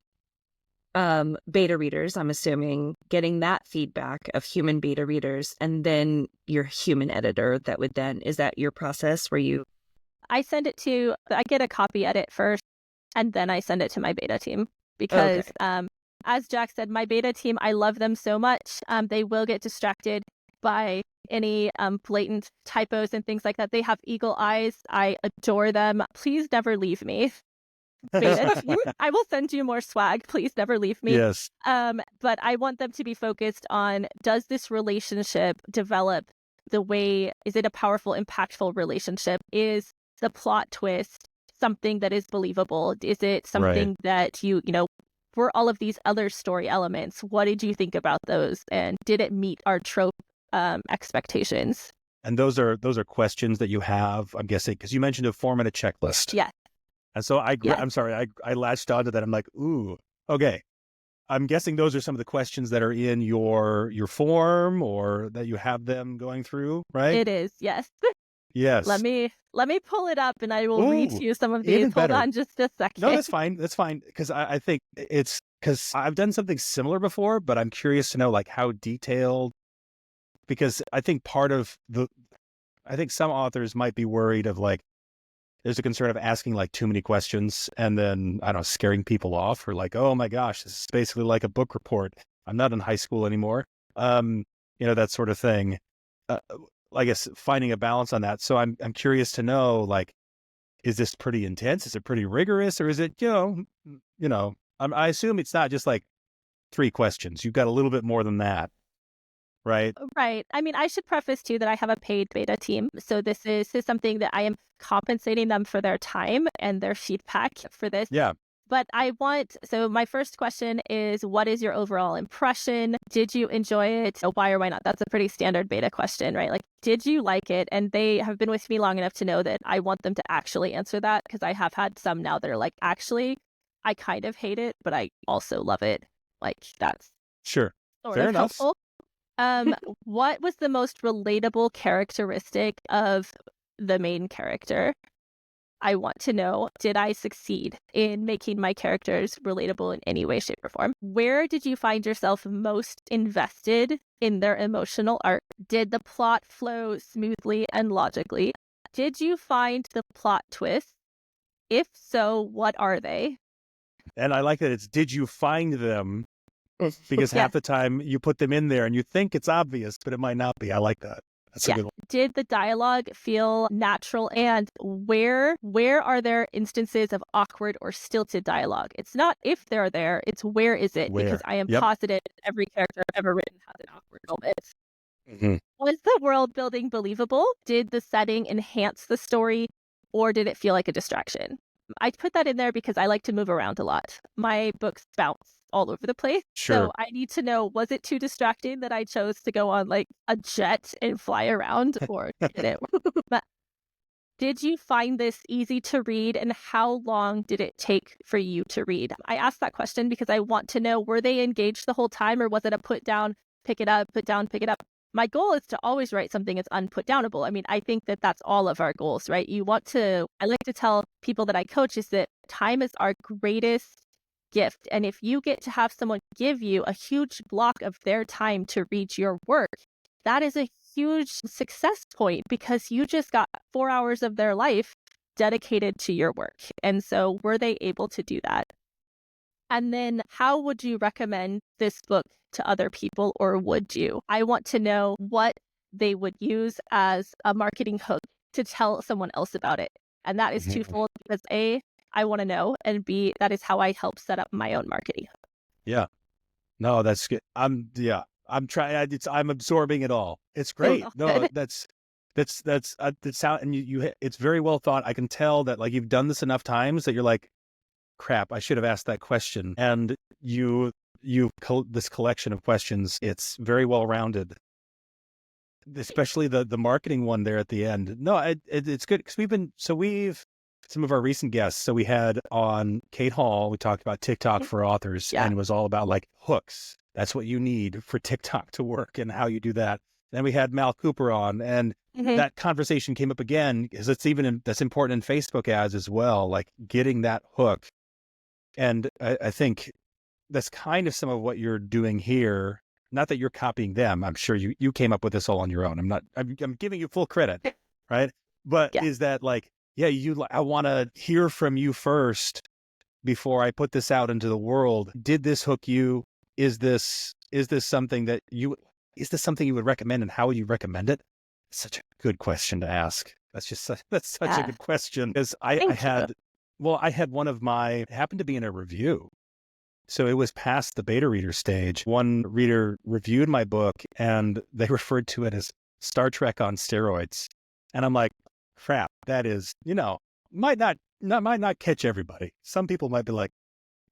S1: beta readers, I'm assuming, getting that feedback of human beta readers, and then your human editor that would then, is that your process where you?
S4: I get a copy edit first, and then I send it to my beta team, because As Jack said, my beta team, I love them so much. They will get distracted by any blatant typos and things like that. They have eagle eyes. I adore them. Please never leave me. Beta team, I will send you more swag. Please never leave me.
S2: Yes.
S4: But I want them to be focused on, does this relationship develop the way, is it a powerful, impactful relationship? Is the plot twist something that is believable? Is it something that you know, for all of these other story elements, what did you think about those? And did it meet our trope expectations?
S2: And those are questions that you have, I'm guessing, because you mentioned a form and a checklist.
S4: Yes.
S2: And so I'm sorry, I latched onto that. I'm like, ooh, okay. I'm guessing those are some of the questions that are in your form or that you have them going through, right?
S4: It is, yes.
S2: Yes.
S4: Let me pull it up and I will read to you some of these.
S2: Even
S4: Hold
S2: better.
S4: on just a second.
S2: No, that's fine. That's fine. Because I think it's because I've done something similar before, but I'm curious to know like how detailed, because I think I think some authors might be worried of like, there's a concern of asking like too many questions and then, I don't know, scaring people off, or like, oh my gosh, this is basically like a book report. I'm not in high school anymore. That sort of thing. I guess finding a balance on that. So I'm curious to know, like, is this pretty intense? Is it pretty rigorous? Or is it, I assume it's not just like 3 questions. You've got a little bit more than that. Right.
S4: Right. I mean, I should preface too that I have a paid beta team. So this is something that I am compensating them for their time and their feedback for this.
S2: Yeah.
S4: But so my first question is, what is your overall impression? Did you enjoy it? Why or why not? That's a pretty standard beta question, right? Like, did you like it? And they have been with me long enough to know that I want them to actually answer that, because I have had some now that are like, actually, I kind of hate it, but I also love it. Like, that's
S2: sure.
S4: sort
S2: Fair
S4: of
S2: enough.
S4: helpful. What was the most relatable characteristic of the main character? I want to know, did I succeed in making my characters relatable in any way, shape, or form? Where did you find yourself most invested in their emotional arc? Did the plot flow smoothly and logically? Did you find the plot twists? If so, what are they?
S2: And I like that it's, did you find them? Because half the time you put them in there and you think it's obvious, but it might not be. I like that. That's a good one.
S4: Did the dialogue feel natural? And where are there instances of awkward or stilted dialogue? It's not if they're there, it's where is it?
S2: Where?
S4: Because I am positive every character I've ever written has an awkward moment.
S2: Mm-hmm.
S4: Was the world building believable? Did the setting enhance the story, or did it feel like a distraction? I put that in there because I like to move around a lot. My books bounce all over the place.
S2: Sure.
S4: So I need to know, was it too distracting that I chose to go on like a jet and fly around, or did it? But did you find this easy to read, and how long did it take for you to read? I asked that question because I want to know, were they engaged the whole time, or was it a put down, pick it up, put down, pick it up? My goal is to always write something that's unputdownable. I mean, I think that that's all of our goals, right? I like to tell people that I coach is that time is our greatest gift. And if you get to have someone give you a huge block of their time to read your work, that is a huge success point, because you just got 4 hours of their life dedicated to your work. And so were they able to do that? And then how would you recommend this book to other people, or would you? I want to know what they would use as a marketing hook to tell someone else about it. And that is twofold, because A, I want to know, and B, that is how I help set up my own marketing hook.
S2: Yeah. No, that's good. I'm trying. I'm absorbing it all. It's great. No, that's how, and it's very well thought. I can tell that like you've done this enough times that you're like, crap, I should have asked that question. And this collection of questions, it's very well rounded, especially the marketing one there at the end. No, it's good, because we've some of our recent guests. So we had on Kate Hall, we talked about TikTok for authors, and it was all about like hooks. That's what you need for TikTok to work and how you do that. Then we had Mal Cooper on, and that conversation came up again, because that's important in Facebook ads as well, like getting that hook. And I think that's kind of some of what you're doing here. Not that you're copying them. I'm sure you came up with this all on your own. I'm giving you full credit, right? But is that like, I want to hear from you first before I put this out into the world. Did this hook you? Is this something that you would recommend, and how would you recommend it? Such a good question to ask. That's such a good question, because I had one of my, it happened to be in a review. So it was past the beta reader stage. One reader reviewed my book and they referred to it as Star Trek on steroids. And I'm like, crap, that is, might not catch everybody. Some people might be like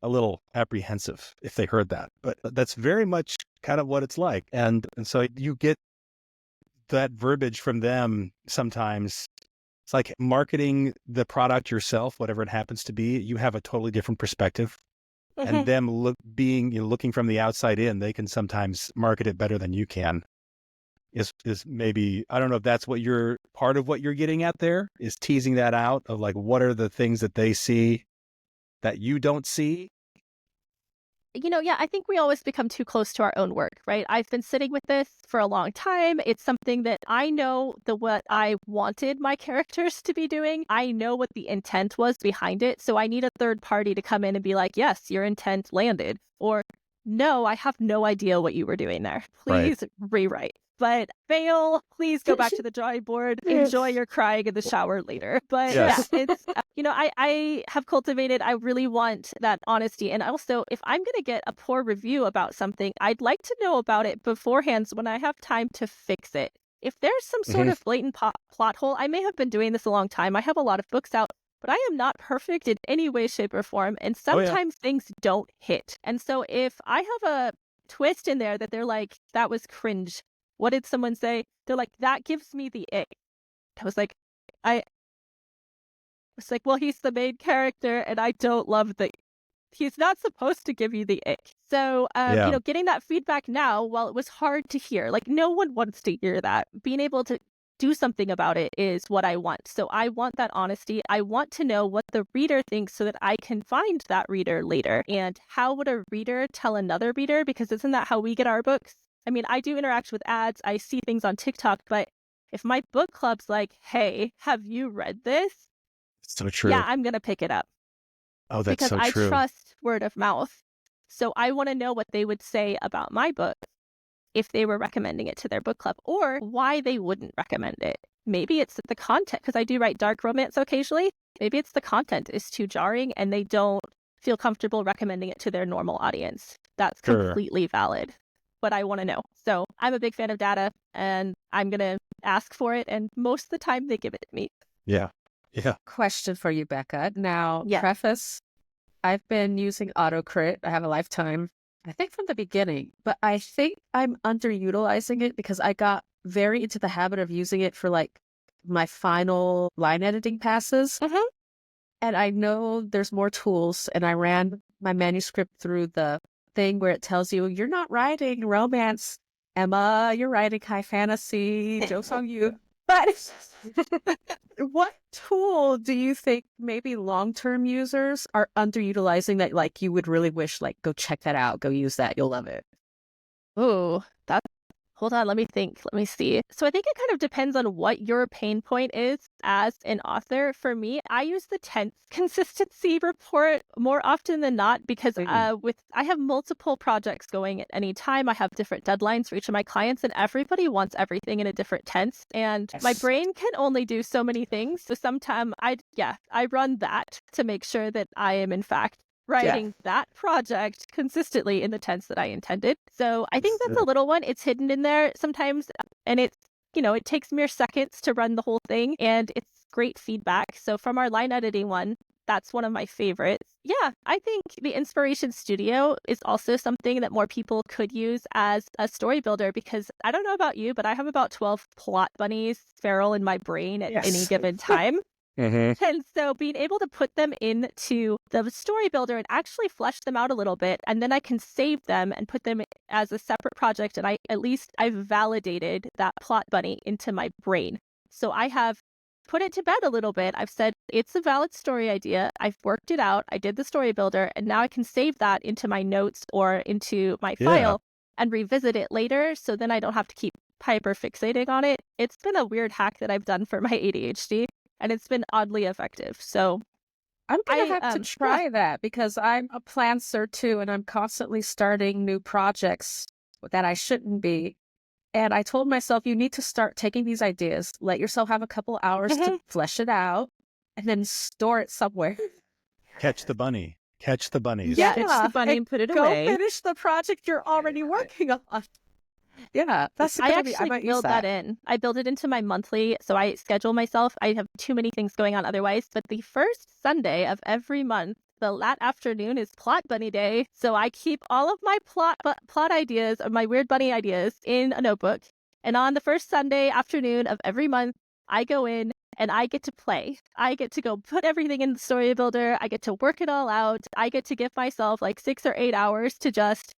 S2: a little apprehensive if they heard that, but that's very much kind of what it's like. And so you get that verbiage from them sometimes. It's like marketing the product yourself, whatever it happens to be. You have a totally different perspective. And them looking from the outside in, they can sometimes market it better than you can. Is maybe, I don't know if that's part of what you're getting at there, is teasing that out of like, what are the things that they see that you don't see?
S4: Yeah, I think we always become too close to our own work, right? I've been sitting with this for a long time. It's something that I know what I wanted my characters to be doing. I know what the intent was behind it. So I need a third party to come in and be like, yes, your intent landed. Or no, I have no idea what you were doing there. Please rewrite. But fail, please go back to the drawing board. Enjoy your crying in the shower later. But
S2: yes.
S4: Yeah, it's, I have cultivated, I really want that honesty. And also, if I'm going to get a poor review about something, I'd like to know about it beforehand when I have time to fix it. If there's some sort of blatant plot hole, I may have been doing this a long time. I have a lot of books out, but I am not perfect in any way, shape, or form. And sometimes things don't hit. And so if I have a twist in there that they're like, that was cringe. What did someone say? They're like, that gives me the ick. I was like, well, he's the main character and I don't love he's not supposed to give you the ick. So, getting that feedback now, while it was hard to hear, like no one wants to hear that, being able to do something about it is what I want. So I want that honesty. I want to know what the reader thinks so that I can find that reader later. And how would a reader tell another reader? Because isn't that how we get our books? I mean, I do interact with ads. I see things on TikTok, but if my book club's like, hey, have you read this?
S2: So true.
S4: Yeah, I'm going to pick it up.
S2: Oh, that's
S4: because
S2: so true.
S4: I trust word of mouth. So I want to know what they would say about my book if they were recommending it to their book club, or why they wouldn't recommend it. Maybe it's the content, because I do write dark romance occasionally. Maybe it's the content is too jarring and they don't feel comfortable recommending it to their normal audience. That's completely valid. But I want to know. So I'm a big fan of data and I'm going to ask for it. And most of the time they give it to me.
S2: Yeah. Yeah.
S5: Question for you, Bekah. Now, preface, I've been using AutoCrit. I have a lifetime, I think from the beginning, but I think I'm underutilizing it because I got very into the habit of using it for like my final line editing passes. And I know there's more tools, and I ran my manuscript through the thing where it tells you you're not writing romance, Emma, you're writing high fantasy. Joke's on you. But what tool do you think maybe long-term users are underutilizing that like you would really wish, like, go check that out, go use that, you'll love it?
S4: Oh, hold on, let me think. Let me see. So I think it kind of depends on what your pain point is as an author. For me, I use the tense consistency report more often than not because I have multiple projects going at any time. I have different deadlines for each of my clients, and everybody wants everything in a different tense. And my brain can only do so many things. So sometimes I run that to make sure that I am in fact writing that project consistently in the tense that I intended. So I think that's a little one. It's hidden in there sometimes, and it's, it takes mere seconds to run the whole thing, and it's great feedback. So from our line editing one, that's one of my favorites. Yeah, I think the Inspiration Studio is also something that more people could use as a story builder, because I don't know about you, but I have about 12 plot bunnies feral in my brain at any given time. And so being able to put them into the story builder and actually flesh them out a little bit, and then I can save them and put them as a separate project. And I've validated that plot bunny into my brain. So I have put it to bed a little bit. I've said, it's a valid story idea. I've worked it out. I did the story builder, and now I can save that into my notes or into my file and revisit it later. So then I don't have to keep hyper fixating on it. It's been a weird hack that I've done for my ADHD. And it's been oddly effective. So
S5: I'm going to
S4: I,
S5: have to try that because I'm a plancer too, and I'm constantly starting new projects that I shouldn't be. And I told myself, you need to start taking these ideas, let yourself have a couple hours to flesh it out, and then store it somewhere.
S2: Catch the bunny. Catch the bunnies.
S4: Yeah, catch the bunny and put it
S5: go
S4: away.
S5: finish the project you're already working on. Yeah, that's
S4: I
S5: gonna be. I
S4: actually
S5: might use
S4: build that in. I build it into my monthly, so I schedule myself. I have too many things going on otherwise, but the first Sunday of every month, that afternoon is Plot Bunny Day. So I keep all of my plot ideas, or my weird bunny ideas, in a notebook. And on the first Sunday afternoon of every month, I go in and I get to play. I get to go put everything in the story builder. I get to work it all out. I get to give myself like 6 or 8 hours to just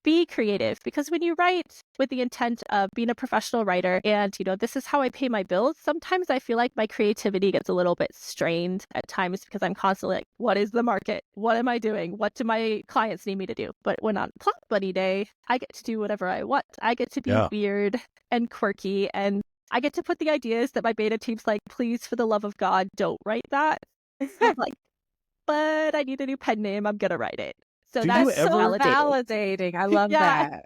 S4: be creative, because when you write with the intent of being a professional writer and, this is how I pay my bills, sometimes I feel like my creativity gets a little bit strained at times because I'm constantly like, what is the market? What am I doing? What do my clients need me to do? But when on Plot Bunny Day, I get to do whatever I want. I get to be weird and quirky, and I get to put the ideas that my beta team's like, please, for the love of God, don't write that. I'm like, but I need a new pen name. I'm going to write it. So that's
S5: so validating. I love that.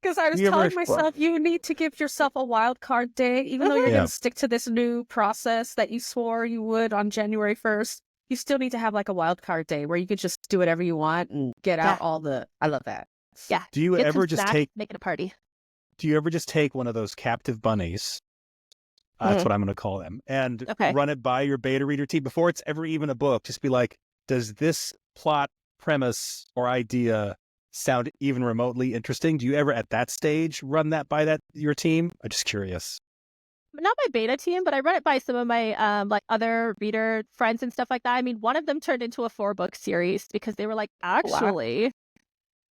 S5: Because I was telling myself, you need to give yourself a wild card day, even though you're going to stick to this new process that you swore you would on January 1st. You still need to have like a wild card day where you could just do whatever you want and get out all the. I love that.
S4: Yeah.
S2: Do you ever just make
S4: it a party?
S2: Do you ever just take one of those captive bunnies? That's what I'm going to call them, and run it by your beta reader team before it's ever even a book? Just be like, does this plot, premise, or idea sound even remotely interesting? Do you ever at that stage run that by your team? I'm just curious.
S4: Not my beta team, but I run it by some of my like other reader friends and stuff like that. I mean, one of them turned into a 4-book series because they were like, actually,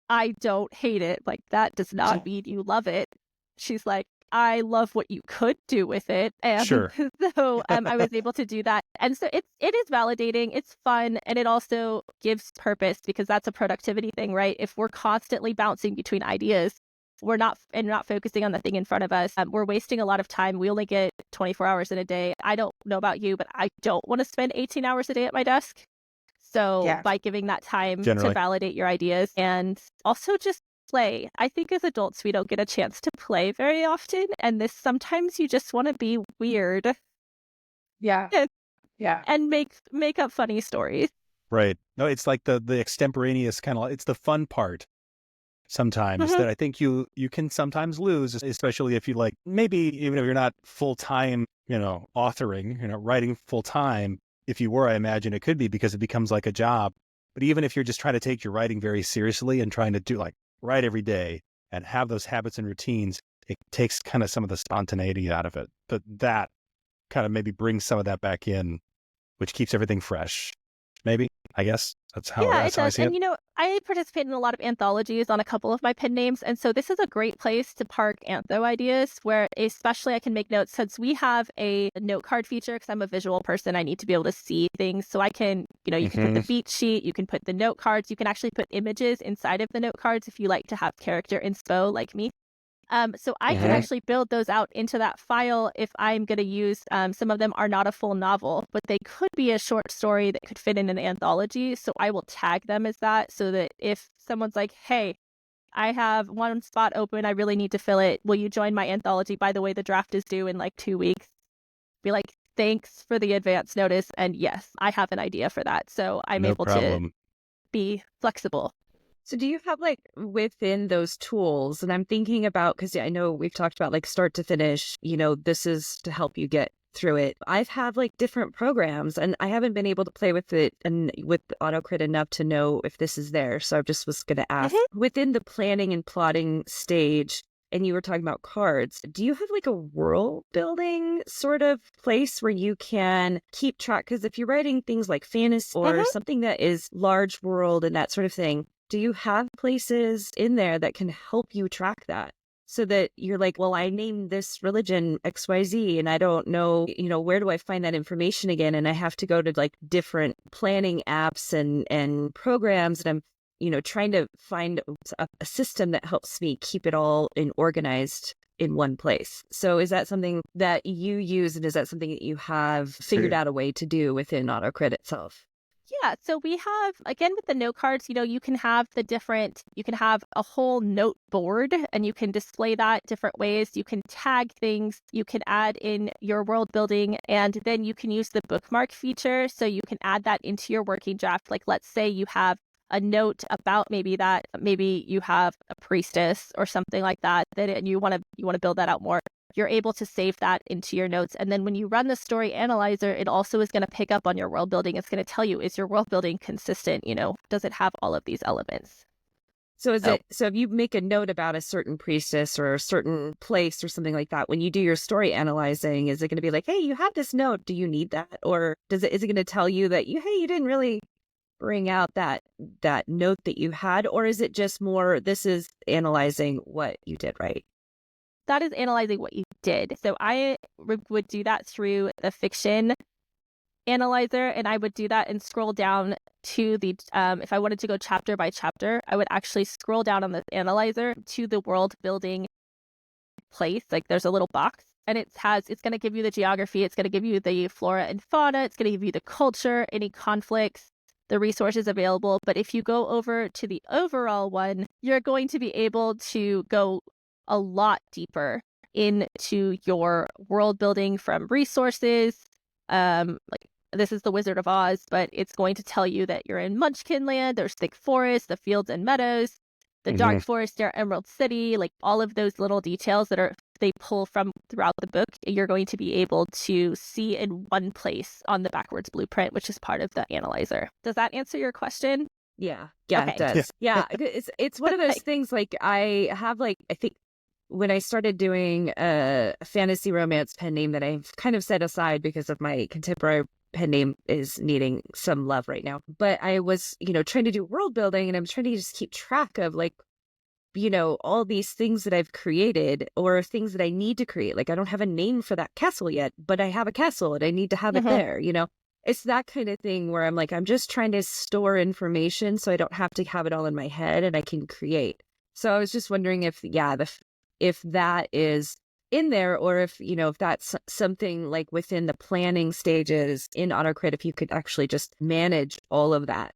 S4: I don't hate it. Like, that does not mean you love it. She's like, I love what you could do with it. And so I was able to do that. And so it is validating. It's fun. And it also gives purpose, because that's a productivity thing, right? If we're constantly bouncing between ideas, we're not focusing on the thing in front of us. We're wasting a lot of time. We only get 24 hours in a day. I don't know about you, but I don't want to spend 18 hours a day at my desk. So by giving that time to validate your ideas, and also just play. I think as adults, we don't get a chance to play very often. And sometimes you just want to be weird.
S5: Yeah.
S4: And make up funny stories.
S2: Right. No, it's like the extemporaneous kind of, it's the fun part sometimes that I think you can sometimes lose, especially if you like, maybe even if you're not full-time, authoring, writing full-time. If you were, I imagine it could be, because it becomes like a job. But even if you're just trying to take your writing very seriously and trying to do write every day and have those habits and routines, it takes kind of some of the spontaneity out of it. But that kind of maybe brings some of that back in, which keeps everything fresh. Maybe, I guess that's how
S4: it does.
S2: I see it.
S4: And I participate in a lot of anthologies on a couple of my pen names, and so this is a great place to park antho ideas, where especially I can make notes, since we have a note card feature. Because I'm a visual person, I need to be able to see things, so I can, you can put the beat sheet, you can put the note cards, you can actually put images inside of the note cards if you like to have character inspo like me. So I can actually build those out into that file if I'm going to use, some of them are not a full novel, but they could be a short story that could fit in an anthology. So I will tag them as that, so that if someone's like, hey, I have one spot open, I really need to fill it, will you join my anthology? By the way, the draft is due in like 2 weeks. Be like, thanks for the advance notice. And yes, I have an idea for that. So I'm able to be flexible.
S1: So do you have within those tools, and I'm thinking about, because I know we've talked about start to finish, this is to help you get through it. I've had different programs, and I haven't been able to play with it and with AutoCrit enough to know if this is there. So I just was going to ask, within the planning and plotting stage, and you were talking about cards, do you have a world building sort of place where you can keep track? Because if you're writing things like fantasy or something that is large world and that sort of thing, do you have places in there that can help you track that, so that you're like, well, I named this religion XYZ and I don't know, where do I find that information again? And I have to go to different planning apps and programs, and I'm, trying to find a system that helps me keep it all organized in one place. So is that something that you use, and is that something that you have figured out a way to do within AutoCrit itself?
S4: Yeah, so we have, again, with the note cards, you can have you can have a whole note board and you can display that different ways. You can tag things, you can add in your world building, and then you can use the bookmark feature. So you can add that into your working draft. Like, let's say you have a note about maybe you have a priestess or something like that, and you want to build that out more. You're able to save that into your notes. And then when you run the story analyzer, it also is going to pick up on your world building. It's going to tell you, is your world building consistent? Does it have all of these elements?
S1: So so if you make a note about a certain priestess or a certain place or something like that, when you do your story analyzing, is it going to be like, hey, you have this note, do you need that? Or is it going to tell you that you didn't really bring out that note that you had? Or is it just more, this is analyzing what you did right?
S4: That is analyzing what you did. So I would do that through the fiction analyzer, and I would do that and scroll down to the, if I wanted to go chapter by chapter, I would actually scroll down on the analyzer to the world building place. Like, there's a little box, and it's going to give you the geography, it's going to give you the flora and fauna, it's going to give you the culture, any conflicts, the resources available. But if you go over to the overall one, you're going to be able to go a lot deeper into your world building, from resources. Like, this is the Wizard of Oz, but it's going to tell you that you're in Munchkin Land, there's thick forests, the fields and meadows, the dark forest near Emerald City, like all of those little details that they pull from throughout the book, you're going to be able to see in one place on the backwards blueprint, which is part of the analyzer. Does that answer your question?
S1: Yeah,
S4: Okay.
S1: it does. Yeah, it's one of those things. Like, I have, I think when I started doing a fantasy romance pen name that I've kind of set aside because of my contemporary pen name is needing some love right now. But I was, trying to do world building, and I'm trying to just keep track of all these things that I've created or things that I need to create. Like, I don't have a name for that castle yet, but I have a castle and I need to have it there, It's that kind of thing where I'm like, I'm just trying to store information so I don't have to have it all in my head and I can create. So I was just wondering if that is in there, or if that's something like within the planning stages in AutoCrit, if you could actually just manage all of that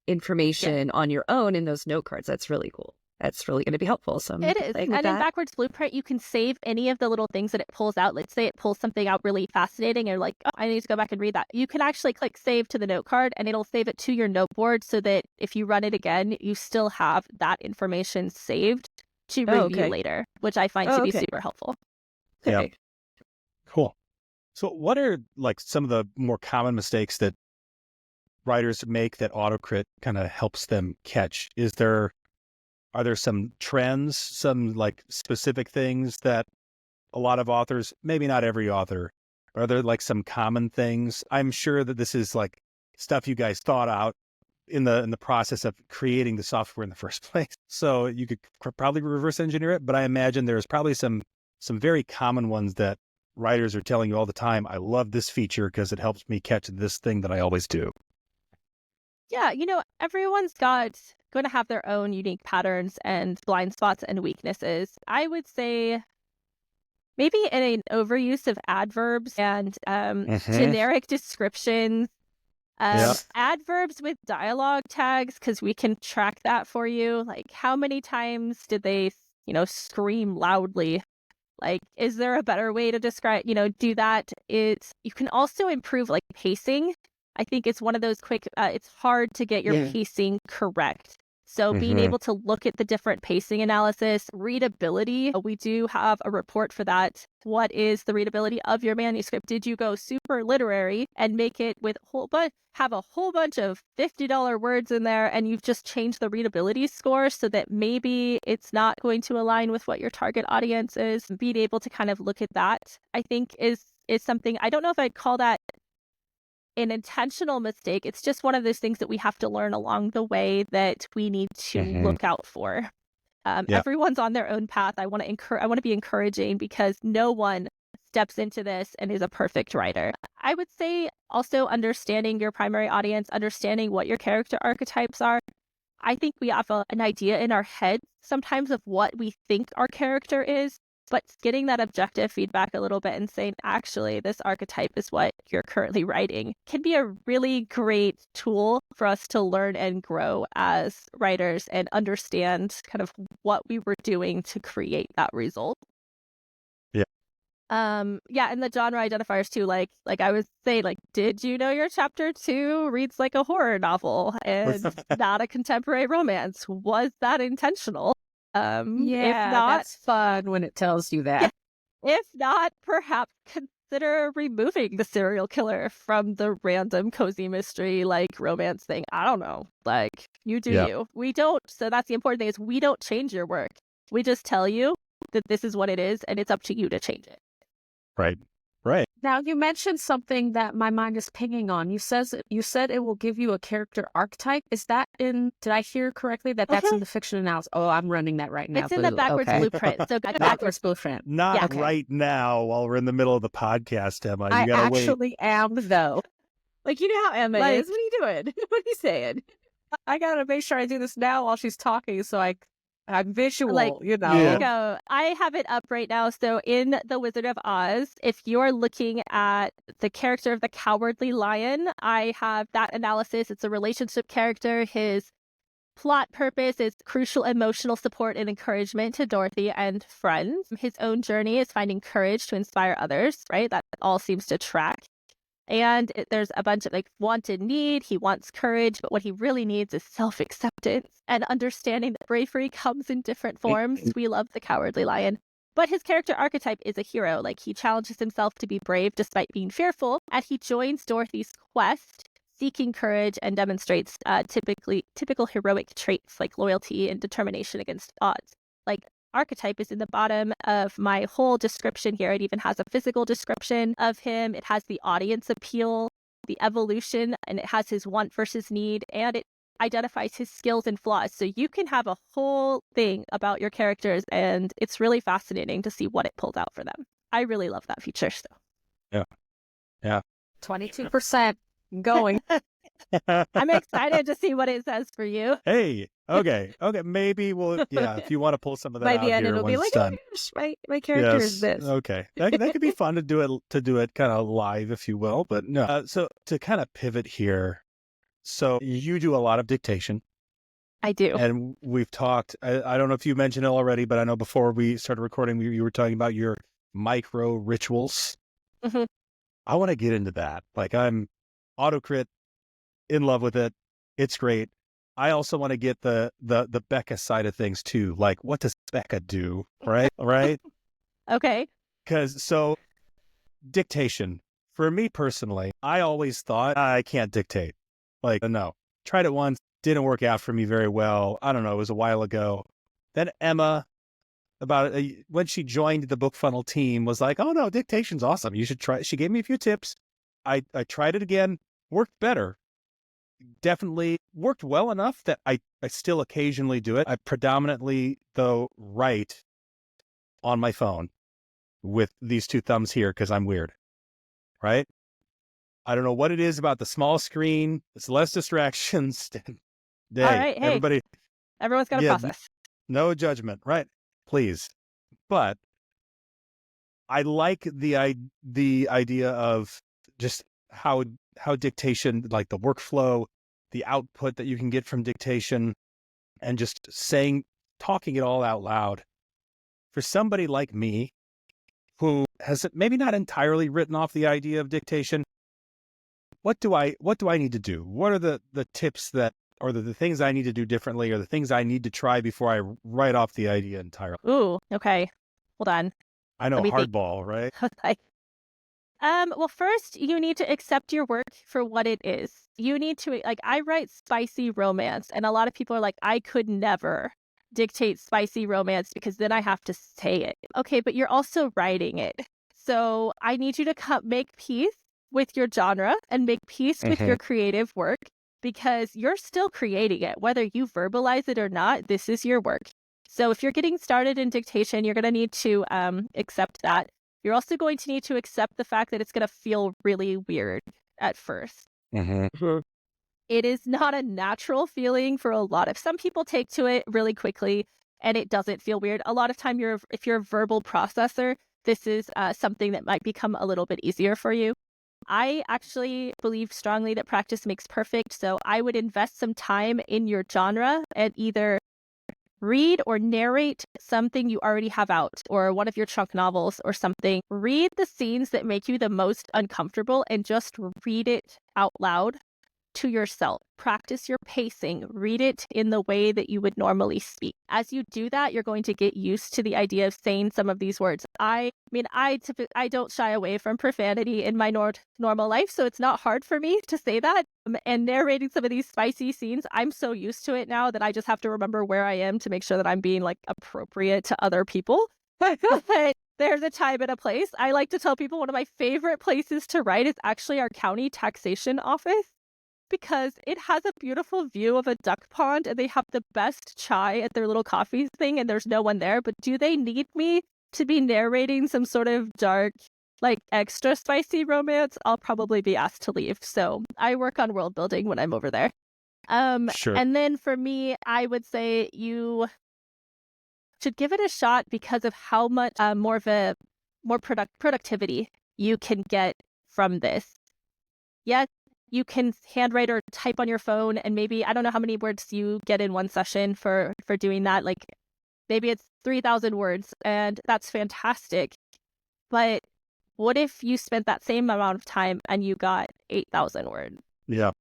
S1: information on your own in those note cards. That's really cool. That's really going to be helpful. So
S4: it is. And in Backwards Blueprint, you can save any of the little things that it pulls out. Let's say it pulls something out really fascinating, and you're like, oh, I need to go back and read that. You can actually click save to the note card, and it'll save it to your note board, so that if you run it again, you still have that information saved to review later, which I find to be super helpful.
S2: Yeah. Cool. So what are some of the more common mistakes that writers make that AutoCrit kind of helps them catch? Are there some trends, some specific things that a lot of authors, maybe not every author, are there some common things? I'm sure that this is stuff you guys thought out in the process of creating the software in the first place. So you could probably reverse engineer it, but I imagine there's probably some very common ones that writers are telling you all the time. I love this feature because it helps me catch this thing that I always do.
S4: Yeah, everyone's going to have their own unique patterns and blind spots and weaknesses. I would say maybe an overuse of adverbs and generic descriptions. Adverbs with dialogue tags, because we can track that for you. Like, how many times did they, scream loudly? Like, is there a better way to describe, do that? You can also improve pacing. I think it's one of those it's hard to get your pacing correct. So being able to look at the different pacing analysis, readability, we do have a report for that. What is the readability of your manuscript? Did you go super literary and make it with have a whole bunch of $50 words in there, and you've just changed the readability score so that maybe it's not going to align with what your target audience is? Being able to kind of look at that, I think, is something. I don't know if I'd call that an intentional mistake. It's just one of those things that we have to learn along the way that we need to look out for. Everyone's on their own path. I want to be encouraging, because no one steps into this and is a perfect writer. I would say also understanding your primary audience, understanding what your character archetypes are. I think we have an idea in our head sometimes of what we think our character is. but getting that objective feedback a little bit and saying, actually, this archetype is what you're currently writing can be a really great tool for us to learn and grow as writers and understand kind of what we were doing to create that result. Yeah, and the genre identifiers too, like I was saying, like, did you know your chapter 2 reads like a horror novel and not a contemporary romance? Was that intentional?
S5: Yeah,
S4: if not,
S5: that's fun when it tells you that.
S4: Yeah, if not, perhaps consider removing the serial killer from the random cozy mystery like romance thing. I don't know. Like, you do you. We don't. So that's the important thing, is we don't change your work. We just tell you that this is what it is, and it's up to you to change it.
S2: Right.
S5: Now, you mentioned something that my mind is pinging on. You said it will give you a character archetype. Is that in, did I hear correctly that that's in the fiction analysis? Oh, I'm running that right now.
S4: It's in the backwards blueprint. So
S5: backwards blueprint.
S2: Not right now while we're in the middle of the podcast, Emma. You
S5: I
S2: gotta
S5: actually am, though.
S1: Like, you know how Emma is. What are you doing? What are you saying?
S5: I gotta make sure I do this now while she's talking, so I'm visual,
S4: like,
S5: you know.
S2: Yeah.
S4: You go. I have it up right now. So in The Wizard of Oz, if you're looking at the character of the Cowardly Lion, I have that analysis. It's a relationship character. His plot purpose is crucial emotional support and encouragement to Dorothy and friends. His own journey is finding courage to inspire others, right? That all seems to track. And there's a bunch of like wanted need. He wants courage, but what he really needs is self-acceptance and understanding that bravery comes in different forms. We love the Cowardly Lion. But his character archetype is a hero. Like, he challenges himself to be brave despite being fearful, and he joins Dorothy's quest, seeking courage, and demonstrates typical heroic traits like loyalty and determination against odds. Like, archetype is in the bottom of my whole description here. It even has a physical description of him. It has the audience appeal, the evolution, and it has his want versus need, and it identifies his skills and flaws. So you can have a whole thing about your characters, and it's really fascinating to see what it pulls out for them. I really love that feature. So
S2: Yeah.
S5: 22% going.
S4: I'm excited to see what it says for you.
S2: Hey, okay. Maybe if you want to pull some of that
S1: By
S2: out
S1: the end,
S2: here
S1: it'll
S2: when
S1: be
S2: it's
S1: like,
S2: done.
S1: oh, gosh, my character is this.
S2: Okay, that could be fun to do it kind of live, if you will. But no. So to kind of pivot here, so you do a lot of dictation.
S4: I do.
S2: And we've talked. I don't know if you mentioned it already, but I know before we started recording, you were talking about your micro rituals.
S4: Mm-hmm.
S2: I want to get into that. Like, I'm AutoCrit, in love with it. It's great. I also want to get the Bekah side of things too. Like, what does Bekah do? Right?
S4: Okay.
S2: Because dictation, for me personally, I always thought I can't dictate. Like, no. Tried it once, didn't work out for me very well. I don't know, it was a while ago. Then Emma, when she joined the BookFunnel team, was like, oh no, dictation's awesome. You should try. She gave me a few tips. I tried it again, worked better. Definitely worked well enough that I still occasionally do it. I predominantly, though, write on my phone with these two thumbs here because I'm weird, right? I don't know what it is about the small screen. It's less distractions.
S4: All right, hey, everyone's got a process.
S2: No judgment, right? Please. But I like the idea of just how dictation, like the workflow, the output that you can get from dictation, and just talking it all out loud. For somebody like me, who has maybe not entirely written off the idea of dictation, what do I need to do? What are the tips or the things I need to do differently, or the things I need to try before I write off the idea entirely?
S4: Ooh, okay. Hold on.
S2: I know, hardball, right?
S4: Well, first, you need to accept your work for what it is. You need to, like, I write spicy romance, and a lot of people are like, I could never dictate spicy romance because then I have to say it. Okay, but you're also writing it. So I need you to make peace with your genre and make peace with your creative work, because you're still creating it. Whether you verbalize it or not, this is your work. So if you're getting started in dictation, you're going to need to accept that. You're also going to need to accept the fact that it's going to feel really weird at first.
S2: Mm-hmm.
S4: It is not a natural feeling for some people take to it really quickly. and it doesn't feel weird. A lot of time, if you're a verbal processor, this is something that might become a little bit easier for you. I actually believe strongly that practice makes perfect. So I would invest some time in your genre and either read or narrate something you already have out, or one of your chunk novels or something. Read the scenes that make you the most uncomfortable and just read it out loud to yourself. Practice your pacing. Read it in the way that you would normally speak. As you do that, you're going to get used to the idea of saying some of these words. I don't shy away from profanity in my normal life, so it's not hard for me to say that. And narrating some of these spicy scenes, I'm so used to it now that I just have to remember where I am to make sure that I'm being like appropriate to other people. But there's a time and a place. I like to tell people one of my favorite places to write is actually our county taxation office, because it has a beautiful view of a duck pond and they have the best chai at their little coffee thing and there's no one there. But do they need me to be narrating some sort of dark, like extra spicy romance? I'll probably be asked to leave. So I work on world building when I'm over there.
S2: Sure.
S4: And then for me, I would say you should give it a shot because of how much more productivity you can get from this. Yes, you can handwrite or type on your phone, and maybe, I don't know how many words you get in one session for doing that. Like maybe it's 3,000 words, and that's fantastic. But what if you spent that same amount of time and you got 8,000 words?
S2: Yeah.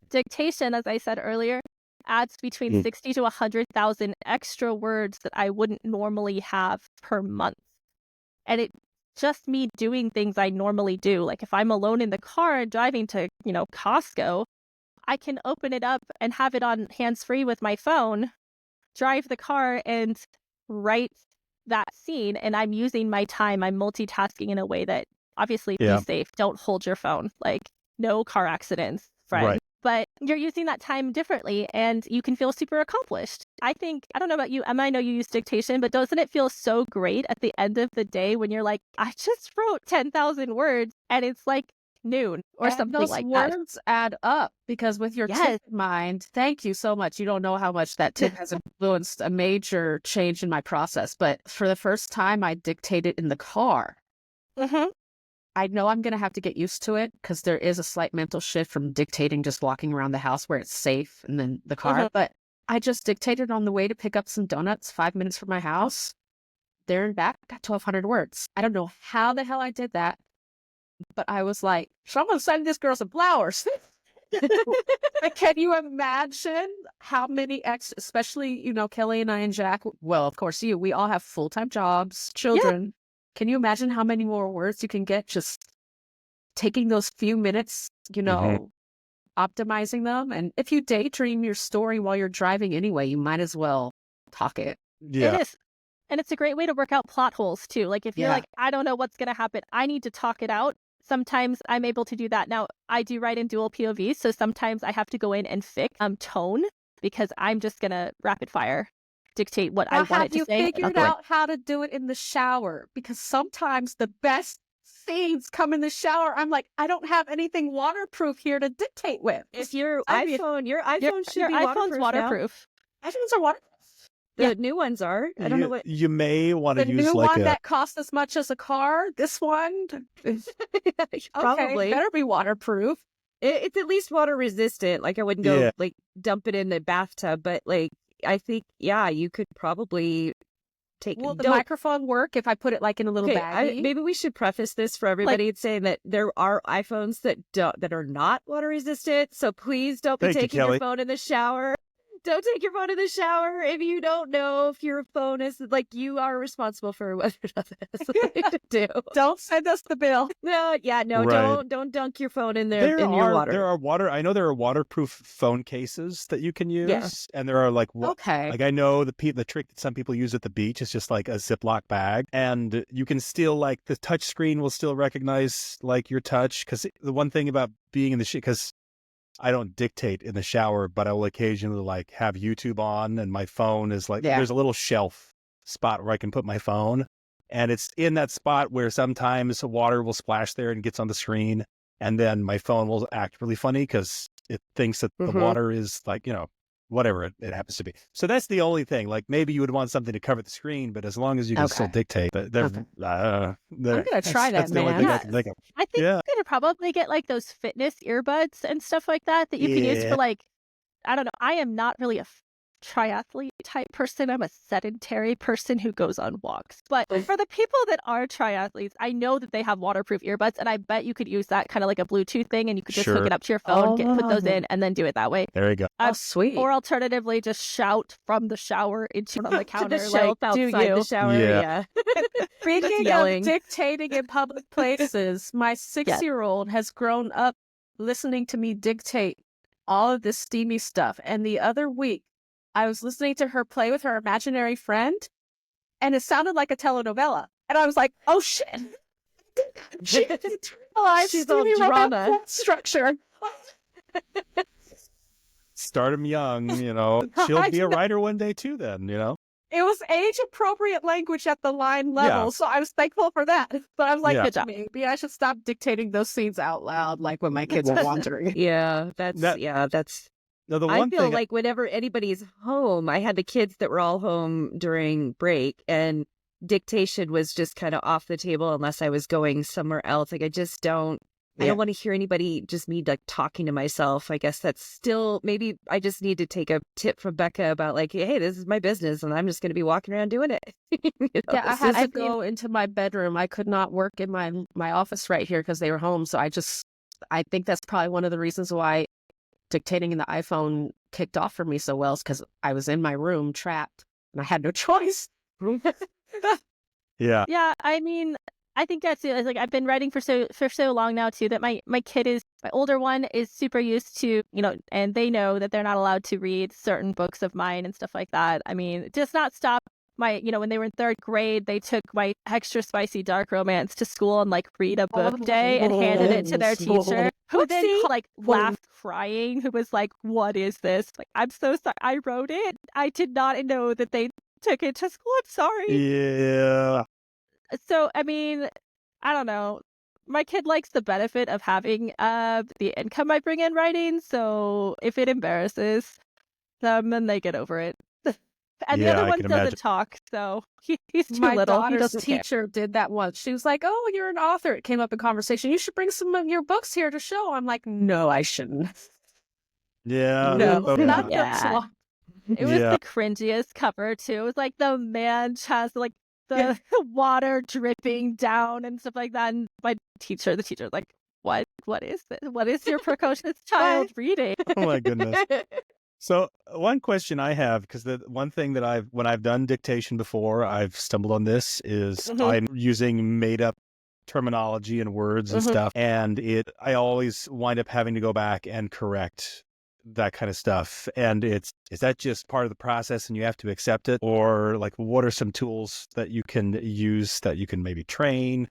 S4: Dictation, as I said earlier, adds between 60 to 100,000 extra words that I wouldn't normally have per month. And it just me doing things I normally do. Like if I'm alone in the car driving to, Costco, I can open it up and have it on hands-free with my phone, drive the car and write that scene. And I'm using my time. I'm multitasking in a way that obviously be safe. Don't hold your phone. Like no car accidents, friend.
S2: Right.
S4: But you're using that time differently and you can feel super accomplished. I don't know about you, Emma, I know you use dictation, but doesn't it feel so great at the end of the day when you're like, I just wrote 10,000 words and it's like noon or something like that?
S5: Those words add up because with your tip in mind, thank you so much. You don't know how much that tip has influenced a major change in my process. But for the first time, I dictated in the car.
S4: Mm-hmm.
S5: I know I'm going to have to get used to it because there is a slight mental shift from dictating just walking around the house where it's safe and then the car. But I just dictated on the way to pick up some donuts 5 minutes from my house. There and back, got 1,200 words. I don't know how the hell I did that, but I was like, someone send this girl some flowers. But can you imagine how many especially, Kelly and I and Jack, well, of course we all have full-time jobs, children. Yeah. Can you imagine how many more words you can get just taking those few minutes, optimizing them? And if you daydream your story while you're driving anyway, you might as well talk it.
S2: Yeah.
S4: It is. And it's a great way to work out plot holes too. Like if you're like, I don't know what's going to happen, I need to talk it out. Sometimes I'm able to do that. Now, I do write in dual POV, so sometimes I have to go in and fix tone because I'm just going to rapid fire dictate what I want it to say.
S5: Have you figured out how to do it in the shower? Because sometimes the best scenes come in the shower. I'm like, I don't have anything waterproof here to dictate with.
S1: If your iPhone should be
S4: iPhone's waterproof.
S5: iPhones are waterproof.
S1: The new ones are. I don't know what
S2: you may want to use.
S5: The new one that costs as much as a car. This one,
S1: probably
S5: better be waterproof.
S1: It's at least water resistant. Like I wouldn't go like dump it in the bathtub, but like. I think, you could probably take...
S5: Will the microphone work if I put it like in a little baggie?
S1: Maybe we should preface this for everybody saying that there are iPhones that are not water resistant. So please don't be taking your phone in the shower. Don't take your phone in the shower if you don't know if your phone is like you are responsible for whether or not that's something to do.
S5: Don't send us the bill.
S1: No, right. Don't dunk your phone in there in your water.
S2: I know there are waterproof phone cases that you can use, and there are like I know the trick that some people use at the beach is just like a Ziploc bag, and you can still like the touch screen will still recognize like your touch because the one thing about being in the because I don't dictate in the shower, but I will occasionally like have YouTube on and my phone is like, there's a little shelf spot where I can put my phone. And it's in that spot where sometimes water will splash there and gets on the screen. And then my phone will act really funny because it thinks that the water is like, whatever it happens to be. So that's the only thing. Like maybe you would want something to cover the screen, but as long as you can still dictate,
S5: I'm going to try that,
S2: that's the only
S5: man.
S2: thing I can think of.
S4: I think
S2: Yeah.
S4: I'm gonna probably get like those fitness earbuds and stuff like that you can use for like, I don't know. I am not really a triathlete type person. I'm a sedentary person who goes on walks. But for the people that are triathletes, I know that they have waterproof earbuds, and I bet you could use that kind of like a Bluetooth thing, and you could just hook
S2: Sure.
S4: it up to your phone, put those in, and then do it that way.
S2: There you go.
S5: Oh, sweet.
S4: Or alternatively, just shout from the shower into on the
S1: To
S4: counter,
S1: the
S4: like,
S1: shelf
S4: do
S1: outside
S4: you?
S1: the shower.
S2: Yeah.
S5: Speaking
S4: yelling.
S5: of dictating in public places, my 6-year-old has grown up listening to me dictate all of this steamy stuff. And the other week, I was listening to her play with her imaginary friend, and it sounded like a telenovela. And I was like, oh, shit. She internalized
S1: She's all
S5: steamy
S1: drama.
S5: romance structure.
S2: Start them young, She'll be a writer one day too then,
S5: It was age-appropriate language at the line level,
S2: Yeah.
S5: so I was thankful for that. But I was like,
S2: Yeah.
S4: Good job.
S5: maybe I should stop dictating those scenes out loud, like when my kids are wandering.
S1: Yeah, that's
S2: Now, the
S1: I
S2: one
S1: feel
S2: thing,
S1: like whenever anybody's home, I had the kids that were all home during break, and dictation was just kind of off the table unless I was going somewhere else. Like I
S2: Yeah.
S1: don't want to hear anybody, just me like talking to myself. I guess that's still, maybe I just need to take a tip from Bekah about like, hey, this is my business and I'm just going to be walking around doing it.
S5: Yeah, I
S1: this
S5: had
S1: is-
S5: to go into my bedroom. I could not work in my office right here because they were home. So I think that's probably one of the reasons why dictating in the iPhone kicked off for me so well, is because I was in my room trapped and I had no choice.
S2: yeah.
S4: Yeah, I mean, I think that's it. Like I've been writing for so long now too that my older one is super used to, and they know that they're not allowed to read certain books of mine and stuff like that. I mean, it does not stop my, when they were in 3rd grade, they took my extra spicy dark romance to school and like read a book day and handed it to their teacher, who then
S1: Whoopsie.
S4: like laughed crying, who was like, what is this? Like, I'm so sorry. I wrote it. I did not know that they took it to school. I'm sorry.
S2: Yeah.
S4: So, I mean, I don't know. My kid likes the benefit of having the income I bring in writing. So if it embarrasses them, then they get over it. And the
S2: Yeah,
S4: other
S2: I
S4: one
S2: can
S4: doesn't
S2: imagine.
S4: talk, so he's too
S5: My
S4: little. He
S5: daughter's
S4: doesn't care.
S5: teacher did that once. She was like, oh, you're an author. It came up in conversation. You should bring some of your books here to show. I'm like, no, I shouldn't.
S2: Yeah.
S5: No,
S2: Oh,
S5: not
S2: yeah.
S5: that
S4: Yeah.
S5: long.
S4: It was
S2: Yeah.
S4: the cringiest cover too. It was like the man chest, like the water dripping down and stuff like that. And the teacher was like, what is this? What is your precocious child reading?
S2: Oh my goodness. So one question I have, because the one thing that when I've done dictation before, I've stumbled on this is I'm using made up terminology and words and stuff. And I always wind up having to go back and correct that kind of stuff. And is that just part of the process and you have to accept it? Or like, what are some tools that you can use that you can maybe train?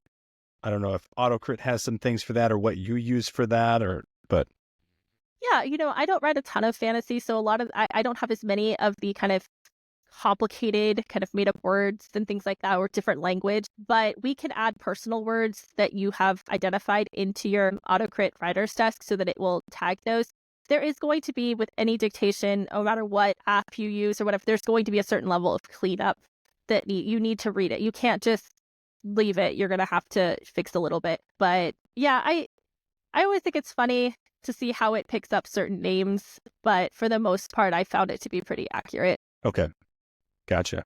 S2: I don't know if AutoCrit has some things for that or what you use for that but.
S4: Yeah, I don't write a ton of fantasy, so a lot of I don't have as many of the kind of complicated, kind of made up words and things like that, or different language. But we can add personal words that you have identified into your AutoCrit writer's desk so that it will tag those. There is going to be, with any dictation, no matter what app you use or whatever, there's going to be a certain level of cleanup that you need to read it. You can't just leave it. You're going to have to fix a little bit. But yeah, I always think it's funny to see how it picks up certain names, but for the most part, I found it to be pretty accurate.
S2: Okay. Gotcha.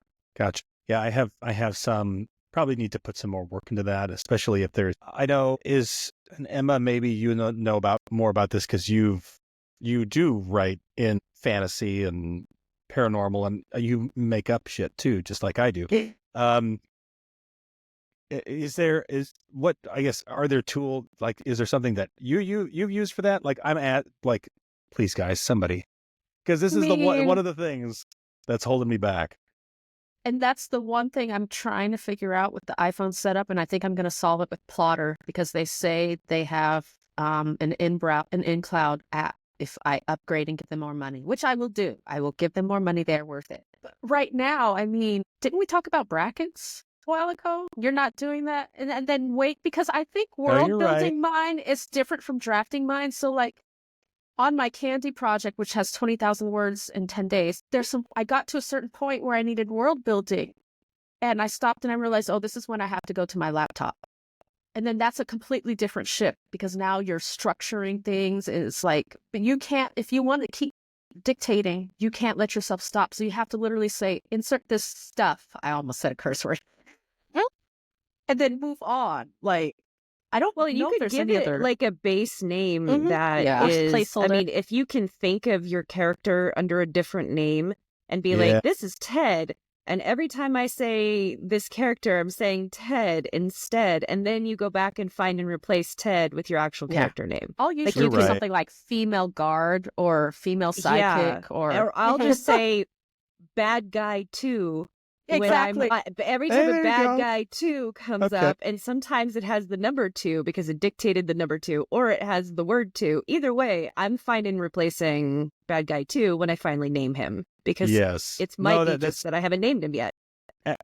S2: Yeah, I have some, probably need to put some more work into that, especially if I know and Emma, maybe you know more about this because you do write in fantasy and paranormal and you make up shit too, just like I do. Are there tools, like, is there something that you've used for that? Like please guys, somebody, because this is one of the things that's holding me back.
S5: And that's the one thing I'm trying to figure out with the iPhone setup. And I think I'm going to solve it with Plotter because they say they have an in-cloud app if I upgrade and give them more money, which I will do. I will give them more money. They're worth it. But right now, I mean, didn't we talk about brackets a while ago? You're not doing that. And then wait, because I think world building mine is different from drafting mine. So like, on my candy project, which has 20,000 words in 10 days, I got to a certain point where I needed world building. And I stopped and I realized, oh, this is when I have to go to my laptop. And then that's a completely different shift because now you're structuring things. It's like, but you can't, if you want to keep dictating, you can't let yourself stop. So you have to literally say, insert this stuff. I almost said a curse word. And then move on. Like, I don't
S1: Well, you
S5: know if
S1: could
S5: there's
S1: give
S5: any
S1: it
S5: other...
S1: like a base name that
S5: Yeah.
S1: is, I
S4: Placeholder.
S1: mean, if you can think of your character under a different name and be
S2: Yeah.
S1: like, this is Ted. And every time I say this character, I'm saying Ted instead. And then you go back and find and replace Ted with your actual
S5: Yeah.
S1: character name.
S5: I'll usually
S2: You're
S5: do
S2: right.
S5: something like female guard or female sidekick
S1: Or I'll just say bad guy 2.
S5: Exactly.
S1: Every time
S2: There
S1: a
S2: you
S1: bad
S2: go.
S1: guy 2 comes
S2: Okay.
S1: up, and sometimes it has the number 2 because it dictated the number 2, or it has the word 2. Either way, I'm fine in replacing bad guy 2 when I finally name him because
S2: Yes.
S1: it's might be
S2: that's
S1: just that I haven't named him yet.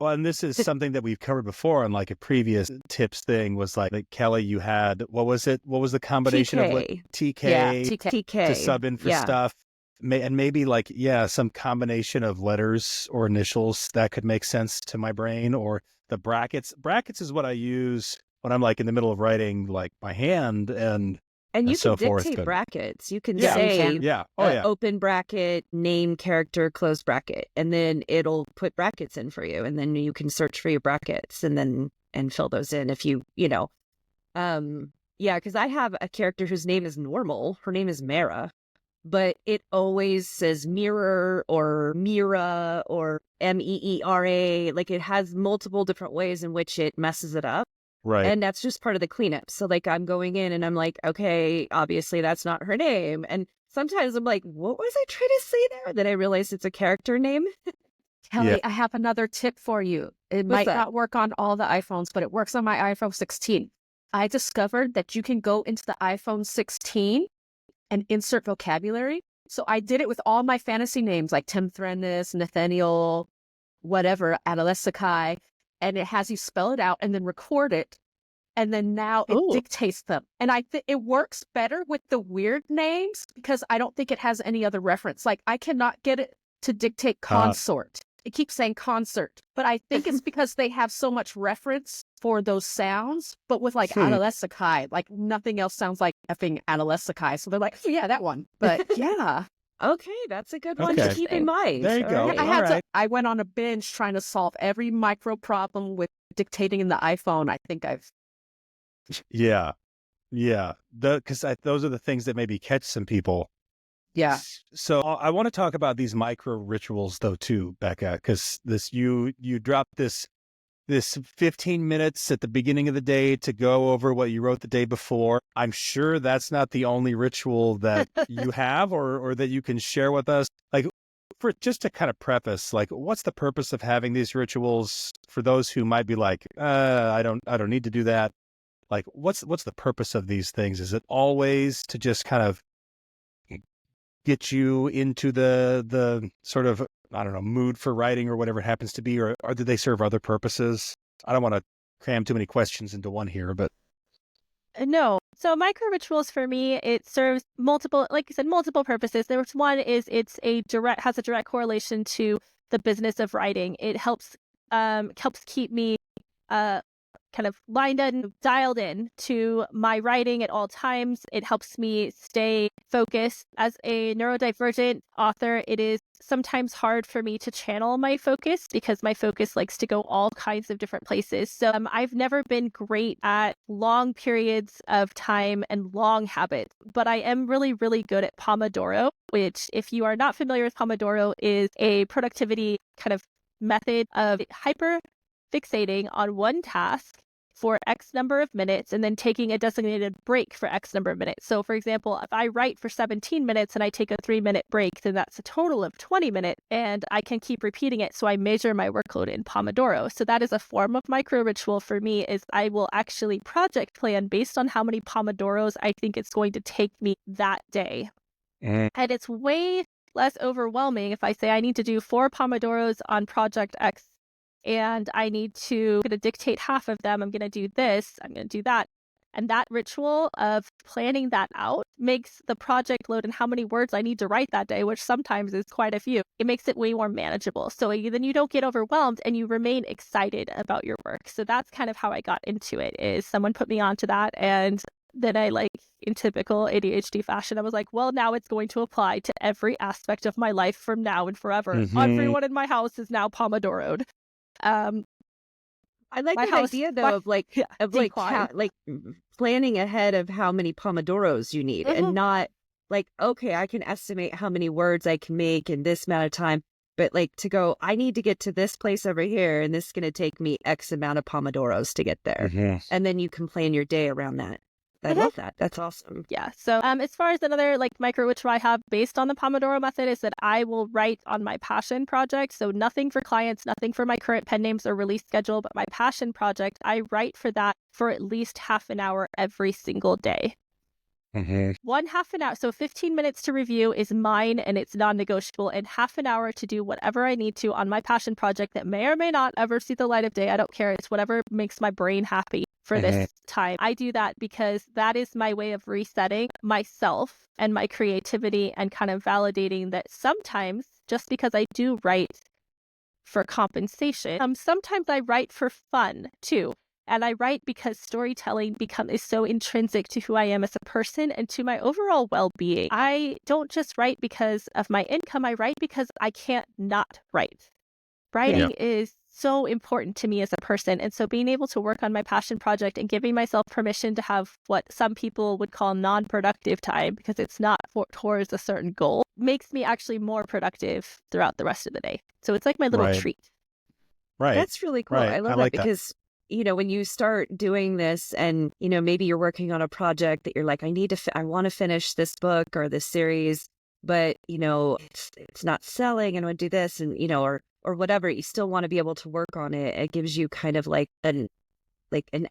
S2: well, and this is something that we've covered before on like a previous tips thing was like Kelly, you had, what was it? What was the combination of what TK
S5: Yeah, TK.
S1: TK.
S2: to sub in for
S1: Yeah.
S2: stuff? And maybe like, some combination of letters or initials that could make sense to my brain, or the brackets. Brackets is what I use when I'm like in the middle of writing like by hand and
S1: And you
S2: so
S1: can
S2: forth,
S1: dictate
S2: but-
S1: brackets. You can
S2: Yeah.
S1: say
S2: yeah. Oh yeah.
S1: open bracket, name character, close bracket, and then it'll put brackets in for you, and then you can search for your brackets and fill those in if you know. Yeah, because I have a character whose name is normal. Her name is Mara, but it always says mirror or Mira or Meera. Like it has multiple different ways in which it messes it up.
S2: Right.
S1: And that's just part of the cleanup. So like I'm going in and I'm like, okay, obviously that's not her name. And sometimes I'm like, what was I trying to say there? Then I realize it's a character name.
S5: Kelly,
S2: Yeah.
S5: I have another tip for you. It
S1: What's
S5: might
S1: that?
S5: not work on all the iPhones, but it works on my iPhone 16. I discovered that you can go into the iPhone 16 and insert vocabulary. So I did it with all my fantasy names like Tim Thrennis, Nathaniel, whatever, Adelesakai, and it has you spell it out and then record it. And then now it
S1: Ooh.
S5: dictates them. And I think it works better with the weird names because I don't think it has any other reference. Like I cannot get it to dictate consort. It keeps saying concert, but I think it's because they have so much reference for those sounds. But with like Adelesakai, like nothing else sounds like effing Adelesakai. So they're like, oh, yeah, that one. But yeah,
S1: Okay, that's a good one to
S2: Okay.
S1: keep in mind.
S2: There you
S1: All
S2: go.
S1: right.
S5: I had
S2: Alright.
S5: I went on a binge trying to solve every micro problem with dictating in the iPhone. I think I've
S2: Yeah. Because those are the things that maybe catch some people.
S5: yeah.
S2: So I want to talk about these micro rituals though too, Bekah, because you dropped this 15 minutes at the beginning of the day to go over what you wrote the day before. I'm sure that's not the only ritual that you have or that you can share with us. Like, for just to kind of preface, like, what's the purpose of having these rituals for those who might be like, I don't need to do that. Like, what's the purpose of these things? Is it always to just kind of get you into the sort of, I don't know, mood for writing or whatever it happens to be, or do they serve other purposes? I don't want to cram too many questions into one here, but
S4: No. So micro rituals for me, it serves multiple, like you said, multiple purposes. There's one is has a direct correlation to the business of writing. It helps keep me kind of lined and dialed in to my writing at all times. It helps me stay focused. As a neurodivergent author, it is sometimes hard for me to channel my focus because my focus likes to go all kinds of different places. So I've never been great at long periods of time and long habits, but I am really, really good at Pomodoro, which, if you are not familiar with Pomodoro, is a productivity kind of method of hyper fixating on one task for X number of minutes and then taking a designated break for X number of minutes. So for example, if I write for 17 minutes and I take a 3-minute break, then that's a total of 20 minutes and I can keep repeating it. So I measure my workload in Pomodoro. So that is a form of micro ritual for me, is I will actually project plan based on how many Pomodoros I think it's going to take me that day. And it's way less overwhelming if I say I need to do 4 Pomodoros on project X and I'm going to dictate half of them. I'm going to do this, I'm going to do that. And that ritual of planning that out makes the project load and how many words I need to write that day, which sometimes is quite a few, it makes it way more manageable. So then you don't get overwhelmed and you remain excited about your work. So that's kind of how I got into it, is someone put me onto that. And then I, like, in typical ADHD fashion, I was like, well, now it's going to apply to every aspect of my life from now and forever. Everyone in my house is now Pomodoro'd.
S6: I like
S4: My
S6: that
S4: house-
S6: idea though
S4: my-
S6: of like
S4: decline.
S6: planning ahead of how many Pomodoros you need, and not like, okay, I can estimate how many words I can make in this amount of time, but like to go, I need to get to this place over here, and this is going to take me X amount of Pomodoros to get there, and then you can plan your day around that. I love that. That's awesome.
S4: Yeah. So as far as another like micro ritual I have based on the Pomodoro method is that I will write on my passion project. So nothing for clients, nothing for my current pen names or release schedule, but my passion project, I write for that for at least half an hour every single day. One half an hour. So 15 minutes to review is mine and it's non-negotiable, and half an hour to do whatever I need to on my passion project that may or may not ever see the light of day. I don't care. It's whatever makes my brain happy for this time. I do that because that is my way of resetting myself and my creativity and kind of validating that sometimes just because I do write for compensation, sometimes I write for fun too. And I write because storytelling is so intrinsic to who I am as a person and to my overall well-being. I don't just write because of my income. I write because I can't not write. Writing is so important to me as a person. And so being able to work on my passion project and giving myself permission to have what some people would call non-productive time, because it's not towards a certain goal, makes me actually more productive throughout the rest of the day. So it's like my little treat.
S2: Right.
S6: That's really cool. I love that because, you know, when you start doing this and, you know, maybe you're working on a project that you're like, I want to finish this book or this series, but, you know, it's not selling, and I want to do this, and, you know, or whatever, you still want to be able to work on it. It gives you kind of like an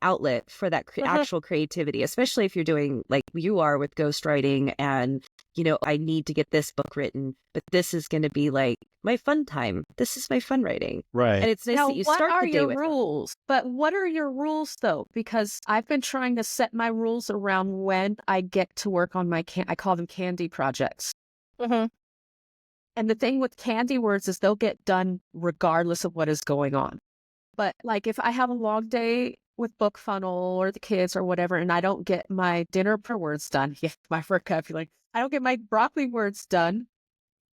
S6: outlet for that actual creativity, especially if you're doing like you are with ghostwriting and, you know, I need to get this book written, but this is going to be like my fun time. This is my fun writing.
S2: Right.
S6: And it's nice
S5: Now,
S6: that you
S5: what
S6: start
S5: are
S6: the day
S5: your
S6: with
S5: rules? But what are your rules though? Because I've been trying to set my rules around when I get to work on my, I call them candy projects. And the thing with candy words is they'll get done regardless of what is going on. But like if I have a long day with BookFunnel or the kids or whatever, and I don't get my dinner per words done, my vocabulary, I don't get my broccoli words done,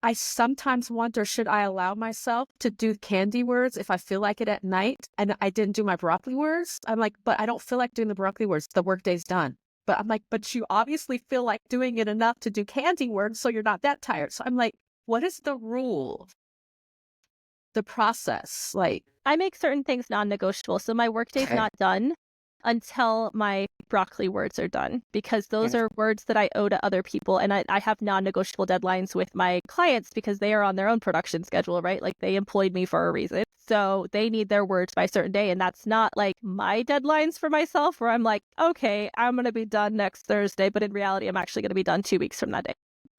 S5: I sometimes wonder, should I allow myself to do candy words if I feel like it at night and I didn't do my broccoli words? I'm like, but I don't feel like doing the broccoli words. The workday's done. But I'm like, but you obviously feel like doing it enough to do candy words, so you're not that tired. So I'm like, what is the rule? The process, like
S4: I make certain things non-negotiable. So my workday's not done until my broccoli words are done, because those are words that I owe to other people. And I have non-negotiable deadlines with my clients because they are on their own production schedule, right? Like they employed me for a reason. So they need their words by a certain day. And that's not like my deadlines for myself where I'm like, okay, I'm going to be done next Thursday. But in reality, I'm actually going to be done 2 weeks from that day.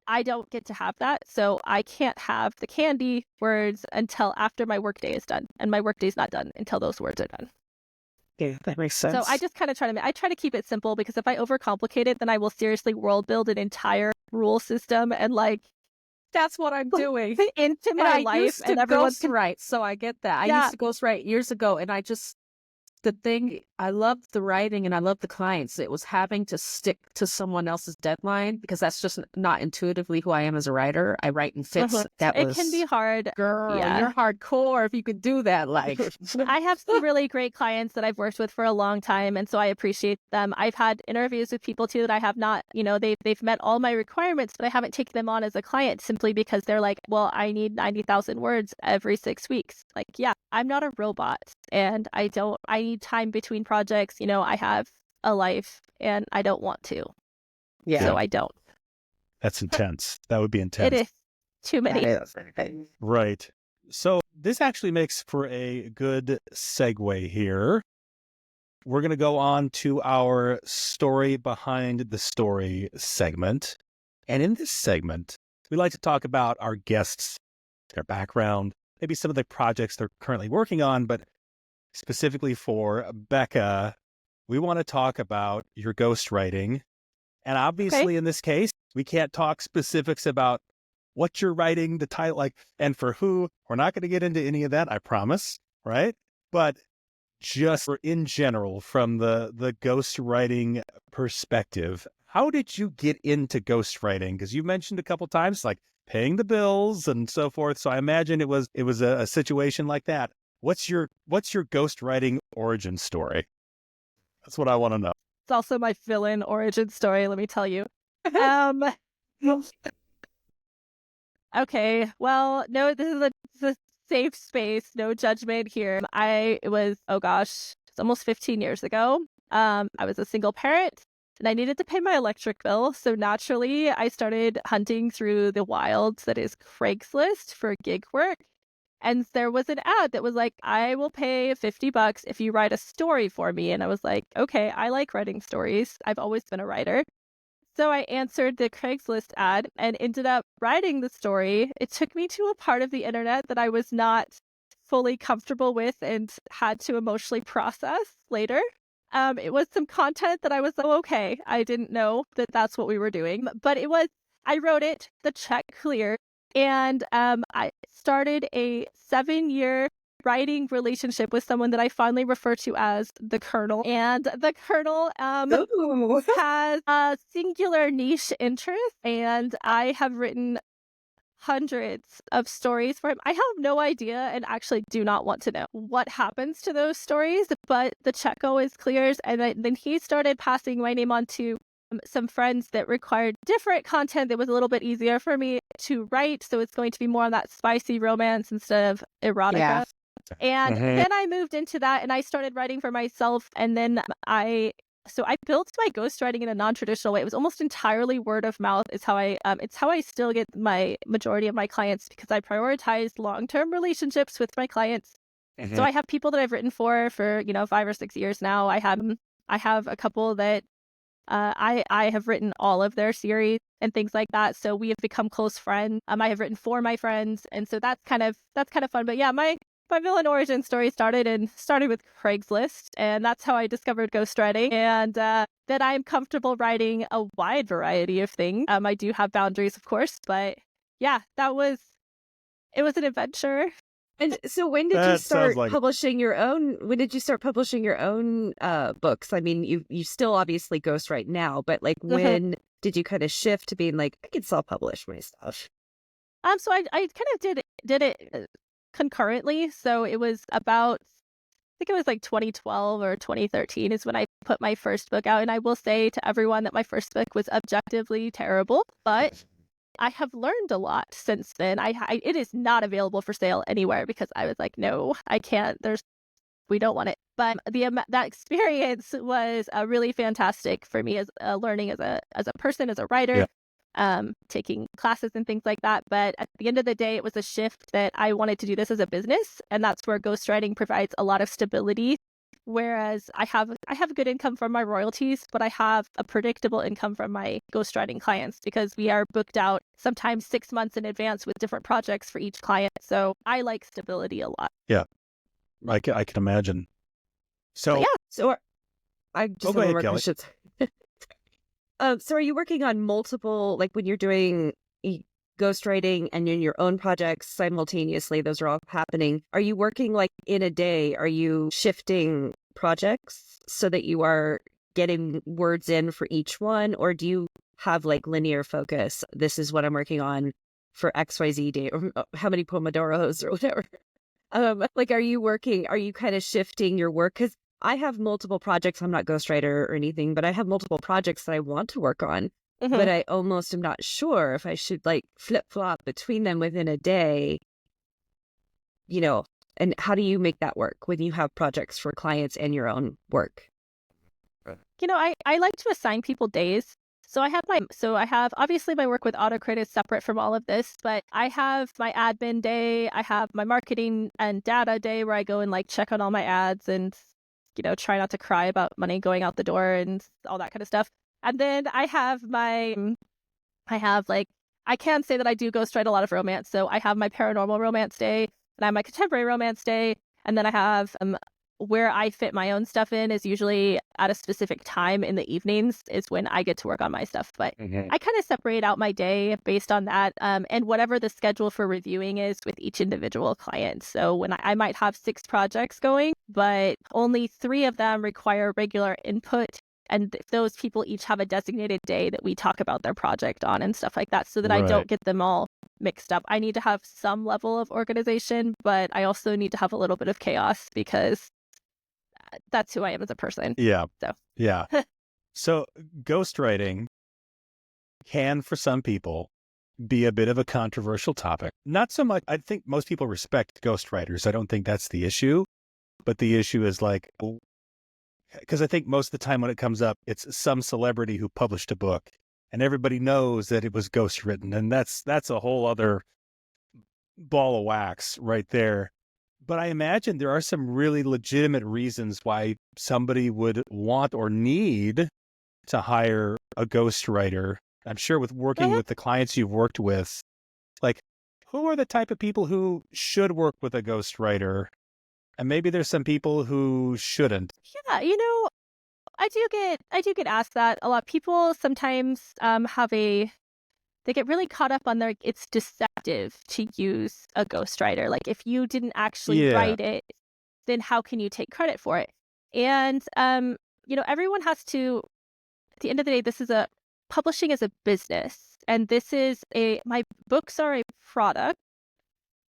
S4: I don't get to have that. So I can't have the candy words until after my workday is done. And my workday's not done until those words are done.
S6: Yeah, that makes sense.
S4: So I just kind of try to keep it simple, because if I overcomplicate it, then I will seriously world build an entire rule system and like
S5: that's what I'm doing
S4: into
S5: and
S4: my
S5: I
S4: life.
S5: used to
S4: And everyone's
S5: ghostwrite, so I get that. I used to ghostwrite years ago, and I love the writing and I love the clients. It was having to stick to someone else's deadline, because that's just not intuitively who I am as a writer. I write in fits.
S4: It can be hard.
S5: Girl,
S4: Yeah.
S5: you're hardcore if you could do that. Like,
S4: I have some really great clients that I've worked with for a long time, and so I appreciate them. I've had interviews with people too that I have not, you know, they've met all my requirements, but I haven't taken them on as a client simply because they're like, well, I need 90,000 words every 6 weeks. Like, yeah, I'm not a robot, and I need time between projects. You know, I have a life and I don't want to.
S5: yeah.
S4: So I don't.
S2: That's intense. That would be intense.
S4: It is too many.
S2: Right. So this actually makes for a good segue here. We're going to go on to our story behind the story segment. And in this segment, we like to talk about our guests, their background, maybe some of the projects they're currently working on, but specifically for Bekah, we want to talk about your ghostwriting And obviously in this case, we can't talk specifics about what you're writing, the title, like, and for who. We're not going to get into any of that, I promise, right? But just for in general, from the ghostwriting perspective, how did you get into ghostwriting? Because you mentioned a couple times, like paying the bills and so forth. So I imagine it was a situation like that. What's your ghostwriting origin story? That's what I want to know.
S4: It's also my villain origin story, let me tell you. Okay, well, no, this is a safe space, no judgment here. It was, oh gosh, it's almost 15 years ago. I was a single parent and I needed to pay my electric bill. So naturally, I started hunting through the wilds that is Craigslist for gig work. And there was an ad that was like, I will pay $50 if you write a story for me. And I was like, okay, I like writing stories. I've always been a writer. So I answered the Craigslist ad and ended up writing the story. It took me to a part of the internet that I was not fully comfortable with and had to emotionally process later. It was some content that I was like, oh, okay, I didn't know that that's what we were doing. But I wrote it, the check cleared, and I started a 7-year writing relationship with someone that I fondly refer to as the Colonel. And the Colonel has a singular niche interest, and I have written hundreds of stories for him. I have no idea and actually do not want to know what happens to those stories, but the check always clears. And then he started passing my name on to some friends that required different content that was a little bit easier for me to write. So it's going to be more on that spicy romance instead of erotica. Yeah. And then I moved into that and I started writing for myself. And then I built my ghostwriting in a non-traditional way. It was almost entirely word of mouth. It's how I still get my majority of my clients, because I prioritize long-term relationships with my clients. So I have people that I've written for 5 or 6 years now. I have a couple that I have written all of their series and things like that. So we have become close friends. I have written for my friends, and so that's kind of fun. But yeah, my villain origin story started with Craigslist, and that's how I discovered ghostwriting, and that I'm comfortable writing a wide variety of things. I do have boundaries, of course, but yeah, it was an adventure.
S6: And so when did you start publishing your own? When did you start publishing your own books? I mean, you still obviously ghostwrite now, but like when did you kind of shift to being like, I can self-publish my stuff?
S4: So I kind of did it concurrently. So it was about, I think it was like 2012 or 2013 is when I put my first book out. And I will say to everyone that my first book was objectively terrible, but I have learned a lot since then. It is not available for sale anywhere because I was like, no, I can't. We don't want it. But that experience was really fantastic for me as learning as a person, as a writer, taking classes and things like that. But at the end of the day, it was a shift that I wanted to do this as a business, and that's where ghostwriting provides a lot of stability. Whereas I have a good income from my royalties, but I have a predictable income from my ghostwriting clients because we are booked out sometimes 6 months in advance with different projects for each client. So I like stability a lot.
S2: Yeah, I can imagine. So
S6: I just have more questions. So are you working on multiple, like when you're doing ghostwriting and in your own projects simultaneously, those are all happening. Are you working like in a day? Are you shifting projects so that you are getting words in for each one? Or do you have like linear focus? This is what I'm working on for XYZ day, or how many Pomodoros or whatever. Like, are you kind of shifting your work? Because I have multiple projects. I'm not ghostwriter or anything, but I have multiple projects that I want to work on. But I almost am not sure if I should like flip-flop between them within a day, and how do you make that work when you have projects for clients and your own work?
S4: I like to assign people days. So I have obviously my work with AutoCrit is separate from all of this, but I have my admin day, I have my marketing and data day where I go and like check on all my ads and, try not to cry about money going out the door and all that kind of stuff. And then I can say that I do ghostwrite a lot of romance. So I have my paranormal romance day, and I have my contemporary romance day, and then I have where I fit my own stuff in is usually at a specific time in the evenings is when I get to work on my stuff. But I kind of separate out my day based on that, and whatever the schedule for reviewing is with each individual client. So when I might have 6 projects going, but only 3 of them require regular input. And those people each have a designated day that we talk about their project on and stuff like that, so that I don't get them all mixed up. I need to have some level of organization, but I also need to have a little bit of chaos because that's who I am as a person.
S2: So ghostwriting can, for some people, be a bit of a controversial topic. Not so much. I think most people respect ghostwriters. I don't think that's the issue. But the issue is like, because I think most of the time when it comes up, it's some celebrity who published a book and everybody knows that it was ghostwritten. And that's a whole other ball of wax right there. But I imagine there are some really legitimate reasons why somebody would want or need to hire a ghostwriter. I'm sure with working with the clients you've worked with, like, who are the type of people who should work with a ghostwriter? And maybe there's some people who shouldn't.
S4: Yeah, I do get asked that a lot. People sometimes they get really caught up on it's deceptive to use a ghostwriter. Like, if you didn't actually write it, then how can you take credit for it? And everyone has to. At the end of the day, publishing is a business, and my books are a product.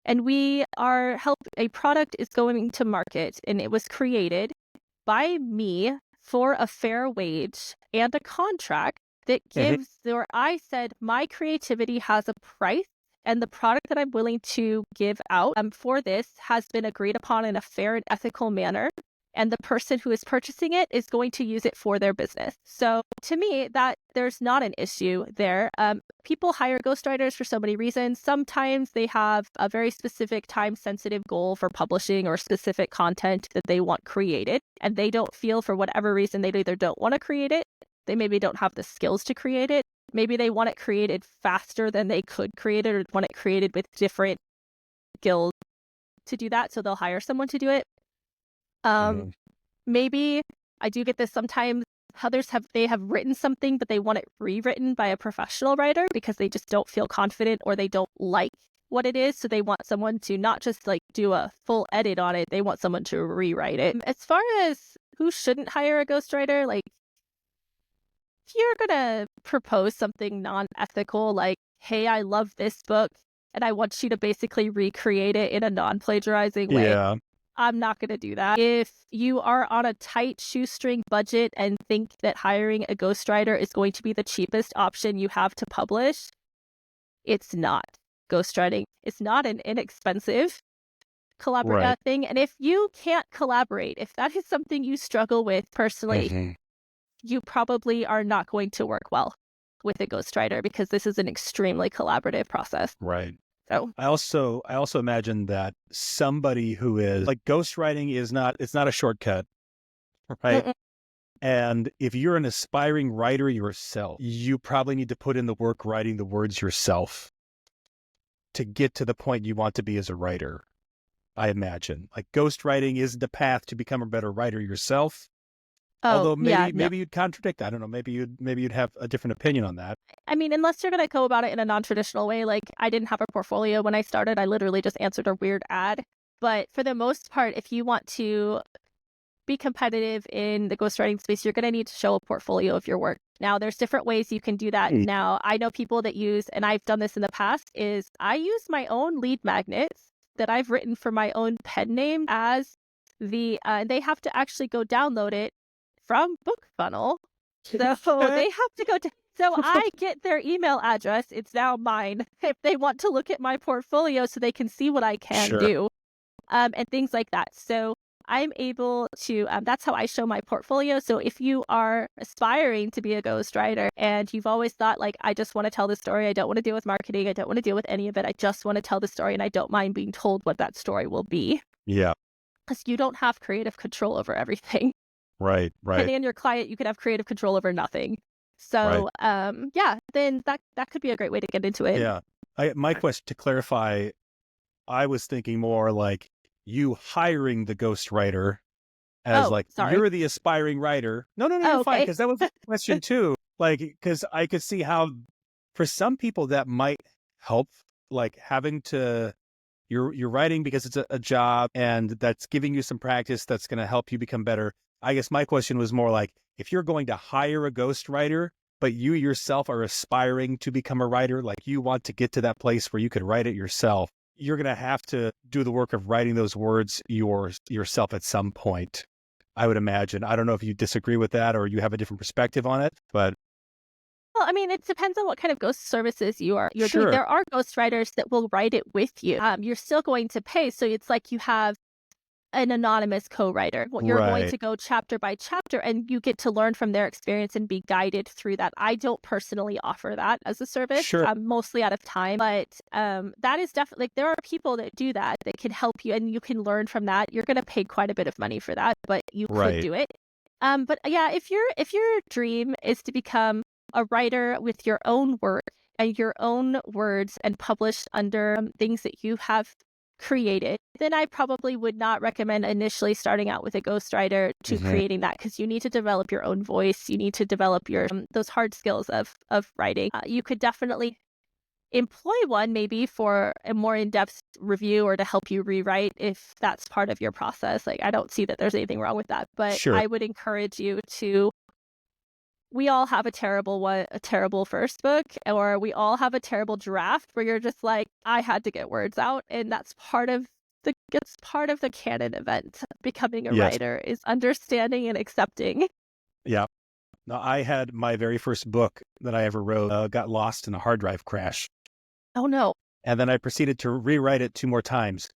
S4: And a product is going to market, and it was created by me for a fair wage and a contract that gives, or I said, my creativity has a price, and the product that I'm willing to give out for this has been agreed upon in a fair and ethical manner. And the person who is purchasing it is going to use it for their business. So to me, that there's not an issue there. People hire ghostwriters for so many reasons. Sometimes they have a very specific time-sensitive goal for publishing or specific content that they want created, and they don't feel, for whatever reason, they either don't want to create it, they maybe don't have the skills to create it, maybe they want it created faster than they could create it, or want it created with different skills to do that, so they'll hire someone to do it. Maybe I do get this sometimes. Others have written something, but they want it rewritten by a professional writer because they just don't feel confident or they don't like what it is. So they want someone to not just like do a full edit on it. They want someone to rewrite it. As far as who shouldn't hire a ghostwriter, like, if you're going to propose something non-ethical, like, hey, I love this book and I want you to basically recreate it in a non-plagiarizing way. I'm not going to do that. If you are on a tight shoestring budget and think that hiring a ghostwriter is going to be the cheapest option you have to publish, it's not. Ghostwriting is not an inexpensive collaborative thing. And if you can't collaborate, if that is something you struggle with personally, you probably are not going to work well with a ghostwriter, because this is an extremely collaborative process.
S2: Right.
S4: So
S2: I also imagine that somebody who is like, ghostwriting it's not a shortcut, right? And if you're an aspiring writer yourself, you probably need to put in the work writing the words yourself to get to the point you want to be as a writer. I imagine like ghostwriting isn't the path to become a better writer yourself. Although maybe you'd contradict. I don't know. Maybe you'd have a different opinion on that.
S4: I mean, unless you're going to go about it in a non-traditional way. Like, I didn't have a portfolio when I started. I literally just answered a weird ad. But for the most part, if you want to be competitive in the ghostwriting space, you're going to need to show a portfolio of your work. Now, there's different ways you can do that. Now, I know people that use, and I've done this in the past, is I use my own lead magnets that I've written for my own pen name as they have to actually go download it from BookFunnel. So they have to go to, so I get their email address. It's now mine if they want to look at my portfolio so they can see what I can do, and things like that. So I'm able to, that's how I show my portfolio. So if you are aspiring to be a ghostwriter and you've always thought, like, I just want to tell the story, I don't want to deal with marketing, I don't want to deal with any of it, I just want to tell the story and I don't mind being told what that story will be.
S2: Yeah.
S4: Because you don't have creative control over everything.
S2: Right.
S4: Depending on your client, you could have creative control over nothing. So, then that could be a great way to get into it.
S2: Yeah. My question, to clarify, I was thinking more like you hiring the ghostwriter as
S4: Oh,
S2: like,
S4: sorry.
S2: you're the aspiring writer. No,
S4: Oh,
S2: you're fine.
S4: okay.
S2: Because that was a question too. Like, because I could see how for some people that might help, like having to, you're writing because it's a job and that's giving you some practice that's going to help you become better. I guess my question was more like, if you're going to hire a ghostwriter, but you yourself are aspiring to become a writer, like you want to get to that place where you could write it yourself, you're going to have to do the work of writing those words yourself at some point, I would imagine. I don't know if you disagree with that or you have a different perspective on it, but
S4: Well, I mean, it depends on what kind of ghost services you're doing.
S2: Sure.
S4: There are ghostwriters that will write it with you. You're still going to pay, so it's like you have an anonymous co-writer. Well, you're going
S2: Right.
S4: to go chapter by chapter, and you get to learn from their experience and be guided through that. I don't personally offer that as a service.
S2: Sure.
S4: I'm mostly out of time, but that is definitely, like, there are people that do that can help you, and you can learn from that. You're going to pay quite a bit of money for that, but you could
S2: Right.
S4: do it. But yeah, if your dream is to become a writer with your own work and your own words and published under things that you have created, then I probably would not recommend initially starting out with a ghostwriter to creating that, because you need to develop your own voice. You need to develop your those hard skills of writing. You could definitely employ one maybe for a more in-depth review or to help you rewrite if that's part of your process. Like, I don't see that there's anything wrong with that, but
S2: Sure.
S4: I would encourage you to. We all have a terrible first book, or we all have a terrible draft where you're just like, I had to get words out, and that's part of the canon event. Becoming a
S2: Yes.
S4: writer is understanding and accepting.
S2: Yeah. No, I had my very first book that I ever wrote got lost in a hard drive crash.
S4: Oh no.
S2: And then I proceeded to rewrite it 2 more times.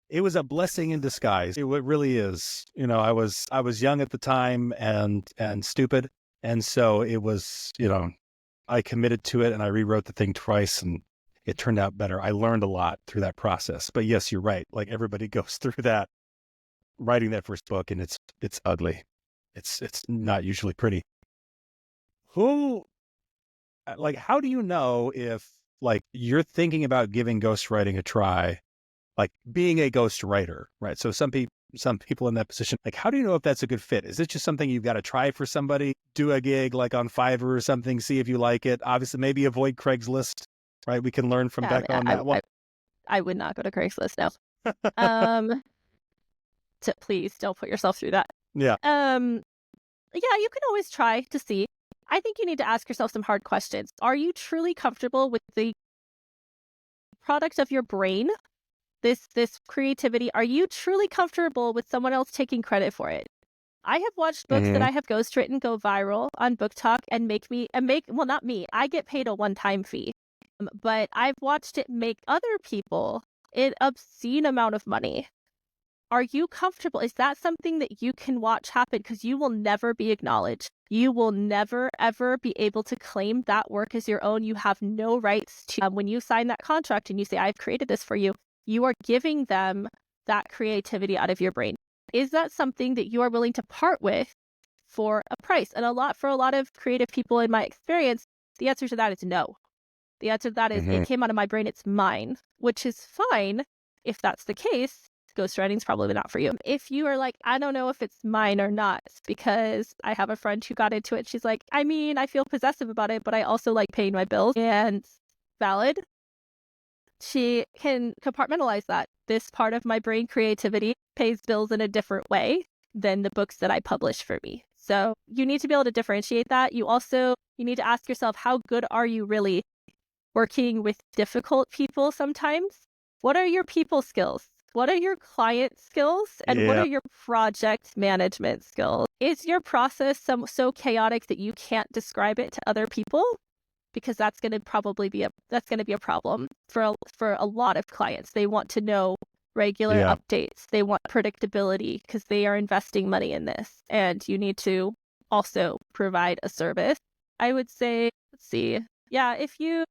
S2: It was a blessing in disguise. It really is. You know, I was young at the time and stupid. And so it was, I committed to it and I rewrote the thing twice and it turned out better. I learned a lot through that process. But yes, you're right. Like, everybody goes through that, writing that first book, and it's ugly. It's not usually pretty. How do you know if, like, you're thinking about giving ghostwriting a try, like being a ghostwriter, right? So some people in that position, like, how do you know if that's a good fit? Is it just something you've got to try for somebody, do a gig like on Fiverr or something, see if you like it? Obviously, maybe avoid Craigslist, right? We can learn from Bekah on that one.
S4: I would not go to Craigslist now. So please don't put yourself through that.
S2: Yeah.
S4: Yeah, you can always try to see. I think you need to ask yourself some hard questions. Are you truly comfortable with the product of your brain? This creativity, are you truly comfortable with someone else taking credit for it? I have watched books that I have ghostwritten go viral on Book Talk and well, not me. I get paid a one-time fee. But I've watched it make other people an obscene amount of money. Are you comfortable? Is that something that you can watch happen? Because you will never be acknowledged. You will never, ever be able to claim that work as your own. You have no rights to, when you sign that contract and you say, I've created this for you, you are giving them that creativity out of your brain. Is that something that you are willing to part with for a price? And for a lot of creative people in my experience, the answer to that is no. The answer to that is, it came out of my brain, it's mine, which is fine. If that's the case, ghostwriting is probably not for you. If you are like, I don't know if it's mine or not, because I have a friend who got into it. She's like, I mean, I feel possessive about it, but I also like paying my bills. And valid. She can compartmentalize that. This part of my brain, creativity, pays bills in a different way than the books that I publish for me. So you need to be able to differentiate that. You need to ask yourself, how good are you really working with difficult people sometimes? What are your people skills? What are your client skills? And what are your project management skills? Is your process so chaotic that you can't describe it to other people? Because that's going to be a problem for a lot of clients. They want to know regular updates. They want predictability because they are investing money in this. And you need to also provide a service. I would say, let's see. Yeah, if you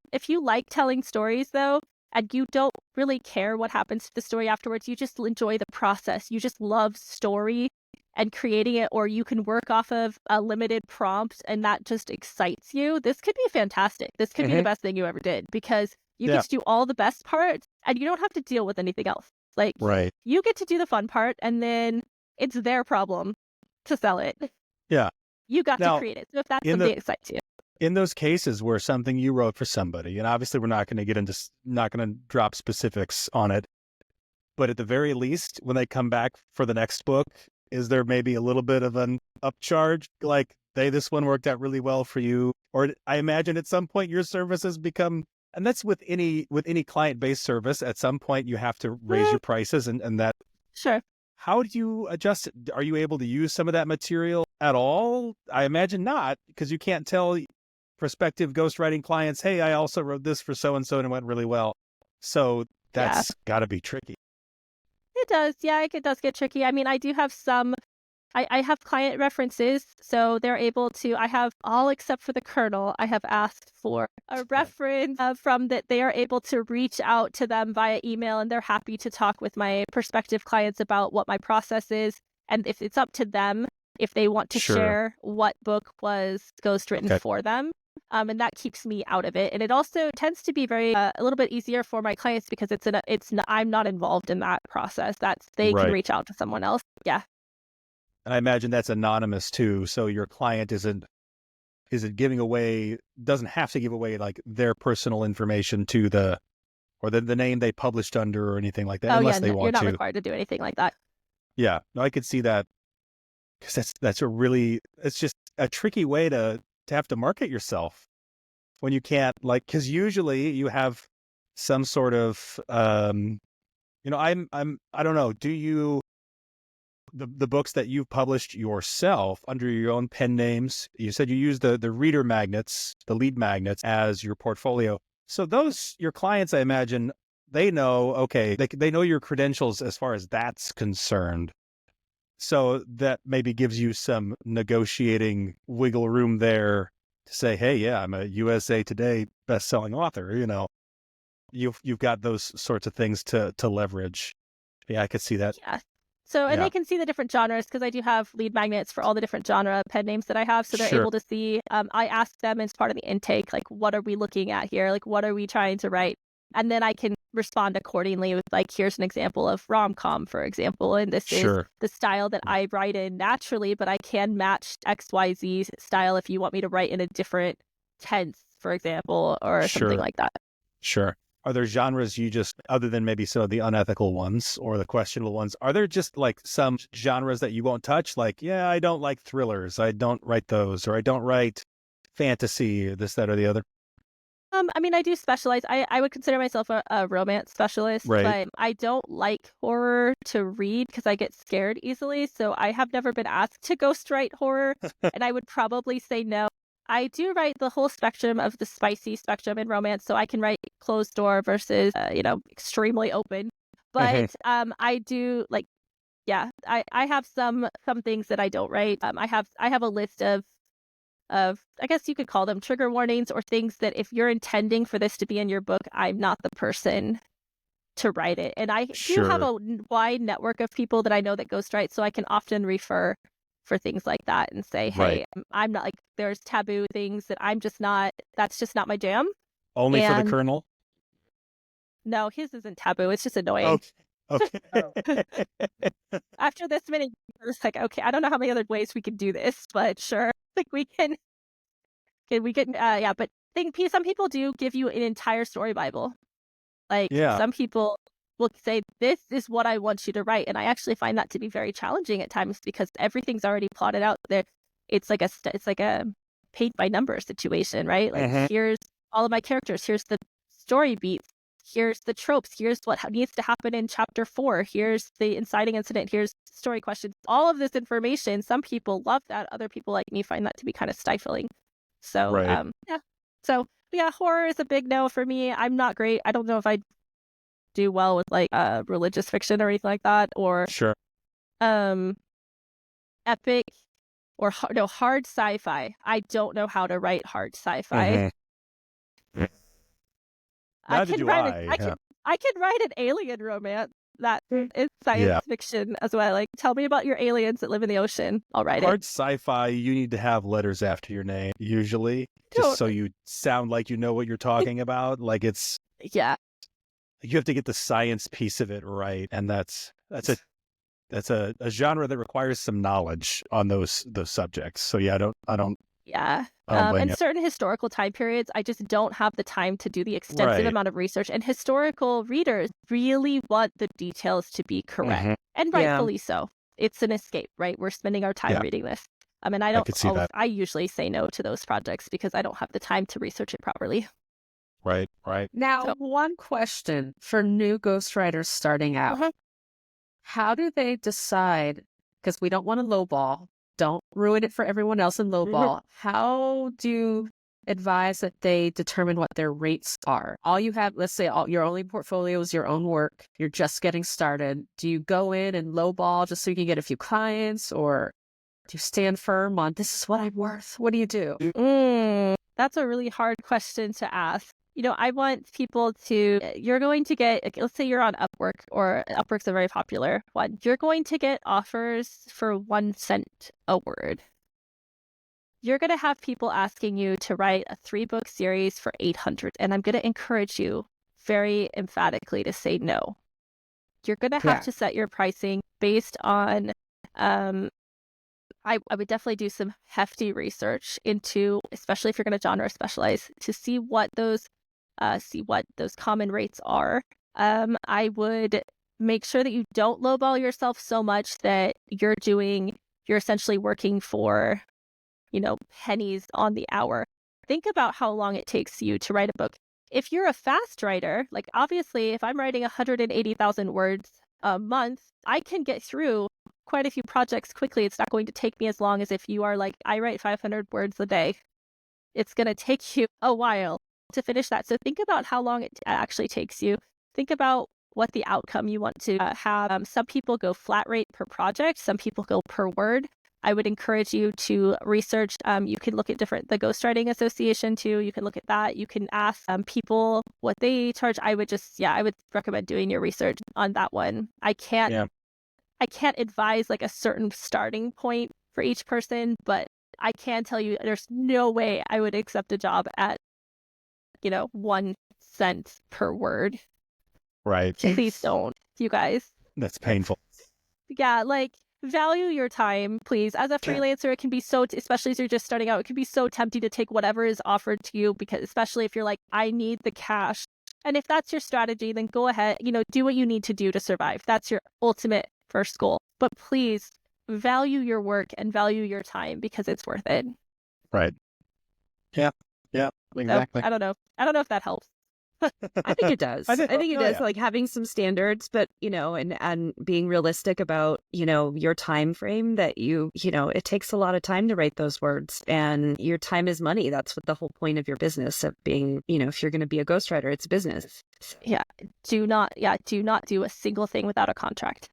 S4: like telling stories though, and you don't really care what happens to the story afterwards, you just enjoy the process. You just love story and creating it, or you can work off of a limited prompt and that just excites you. This could be fantastic. This could be the best thing you ever did, because you get to do all the best parts and you don't have to deal with anything else. Like, you get to do the fun part and then it's their problem to sell it.
S2: Yeah.
S4: You got
S2: Now,
S4: to create it. So if that's something that excites you.
S2: In those cases where something you wrote for somebody, and obviously we're not going to drop specifics on it, but at the very least, when they come back for the next book, is there maybe a little bit of an upcharge? Like, this one worked out really well for you. Or I imagine at some point your services become, and that's with any client-based service, at some point you have to raise your prices and that.
S4: Sure.
S2: How do you adjust it? Are you able to use some of that material at all? I imagine not, because you can't tell prospective ghostwriting clients, hey, I also wrote this for so-and-so and it went really well. So that's got to be tricky.
S4: It does. Yeah, it does get tricky. I mean, I do have I have client references, so they're able to, I have all except for the kernel, I have asked for a reference from that they are able to reach out to them via email, and they're happy to talk with my prospective clients about what my process is. And if it's up to them, if they want to share what book was ghostwritten for them. And that keeps me out of it. And it also tends to be very a little bit easier for my clients because I'm not involved in that process. They can reach out to someone else. Yeah.
S2: And I imagine that's anonymous too. So your client doesn't have to give away like their personal information to the name they published under or anything like that, unless they want to.
S4: You're not required to do anything like that.
S2: Yeah. No, I could see that, because it's just a tricky way to have to market yourself when you can't, like, because usually you have some sort of I don't know, do you, the books that you've published yourself under your own pen names, you said you use the reader magnets, the lead magnets as your portfolio. So those, your clients, I imagine, they know, they know your credentials as far as that's concerned. So that maybe gives you some negotiating wiggle room there to say, hey, yeah, I'm a USA Today best-selling author. You've got those sorts of things to leverage. Yeah, I could see that.
S4: Yeah. So, and they can see the different genres, because I do have lead magnets for all the different genre pen names that I have. So they're able to see, I ask them as part of the intake, like, what are we looking at here? Like, what are we trying to write? And then I can respond accordingly with, like, here's an example of rom-com, for example. And this is the style that I write in naturally, but I can match XYZ style if you want me to write in a different tense, for example, or something like that.
S2: Sure. Are there genres you just, other than maybe some of the unethical ones or the questionable ones, are there just like some genres that you won't touch? Like, yeah, I don't like thrillers. I don't write those, or I don't write fantasy, this, that, or the other.
S4: I mean, I do specialize. I would consider myself a romance specialist, but I don't like horror to read because I get scared easily. So I have never been asked to ghostwrite horror, and I would probably say no. I do write the whole spectrum of the spicy spectrum in romance, so I can write closed door versus, extremely open. But I do I have some things that I don't write. I have a list of I guess you could call them trigger warnings, or things that if you're intending for this to be in your book, I'm not the person to write it. And I do have a wide network of people that I know that ghostwrite, so I can often refer for things like that and say, hey, I'm not, like, there's taboo things that that's just not my jam.
S2: Only for the Colonel?
S4: No, his isn't taboo. It's just annoying.
S2: Okay.
S4: After this many years, like, okay, I don't know how many other ways we could do this, but sure. Like, we can, but some people do give you an entire story Bible. Like, some people will say, this is what I want you to write. And I actually find that to be very challenging at times, because everything's already plotted out there. It's like a paint by number situation, right? Like, here's all of my characters. Here's the story beats. Here's the tropes. Here's what needs to happen in chapter 4. Here's the inciting incident. Here's story questions. All of this information. Some people love that. Other people like me find that to be kind of stifling. So, So, horror is a big no for me. I'm not great. I don't know if I do well with, like, religious fiction or anything like that, or epic or hard sci-fi. I don't know how to write hard sci-fi. I can write an alien romance that is science fiction as well. Like, tell me about your aliens that live in the ocean. I'll write
S2: hard sci-fi, you need to have letters after your name, usually, just so you sound like you know what you're talking about. Like, it's you have to get the science piece of it right, and that's that's a genre that requires some knowledge on those subjects. So yeah, I don't.
S4: Yeah.
S2: blame
S4: And
S2: you.
S4: certain historical time periods, I just don't have the time to do the extensive
S2: Right.
S4: amount of research. And historical readers really want the details to be correct.
S2: Mhm.
S4: And
S6: Yeah.
S4: rightfully so. It's an escape, right? We're spending our time
S2: Yeah.
S4: reading this. And
S2: I could see that.
S4: I usually say no to those projects because I don't have the time to research it properly.
S2: Right.
S5: Now,
S4: So-
S5: one question for new ghostwriters starting out.
S4: Mhm.
S5: How do they decide? Because we don't want to lowball. Don't ruin it for everyone else and lowball. How do you advise that they determine what their rates are? All you have, let's say your only portfolio is your own work. You're just getting started. Do you go in and lowball just so you can get a few clients, or do you stand firm on this is what I'm worth? What do you do?
S4: That's a really hard question to ask. I want people you're going to get, let's say you're on Upwork, or Upwork's a very popular one. You're going to get offers for 1 cent a word. You're going to have people asking you to write a 3-book series for $800. And I'm going to encourage you very emphatically to say no. You're going to have to set your pricing based on, I would definitely do some hefty research into, especially if you're going to genre specialize, to see what those common rates are. I would make sure that you don't lowball yourself so much that you're essentially working for, pennies on the hour. Think about how long it takes you to write a book. If you're a fast writer, like obviously if I'm writing 180,000 words a month, I can get through quite a few projects quickly. It's not going to take me as long as if you are like, I write 500 words a day. It's going to take you a while to finish that. So think about how long it actually takes you. Think about what the outcome you want to have. Some people go flat rate per project. Some people go per word. I would encourage you to research. You can look at the Ghostwriting Association too. You can look at that. You can ask people what they charge. I would recommend doing your research on that one. I can't advise like a certain starting point for each person, but I can tell you there's no way I would accept a job at 1 cent per word.
S2: Right.
S4: Please don't, you guys.
S2: That's painful.
S4: Yeah, like value your time, please. As a freelancer, it can be especially as you're just starting out, it can be so tempting to take whatever is offered to you, because especially if you're like, I need the cash. And if that's your strategy, then go ahead, do what you need to do to survive. That's your ultimate first goal. But please value your work and value your time, because it's worth it.
S2: Right. Yeah, exactly.
S4: So, I don't know if that helps.
S6: I think it does. I think it does.
S2: Yeah.
S6: Like having some standards, but and being realistic about your time frame. That it takes a lot of time to write those words, and your time is money. That's what the whole point of your business of being. If you're going to be a ghostwriter, it's business.
S4: Yeah. Do not do a single thing without a contract.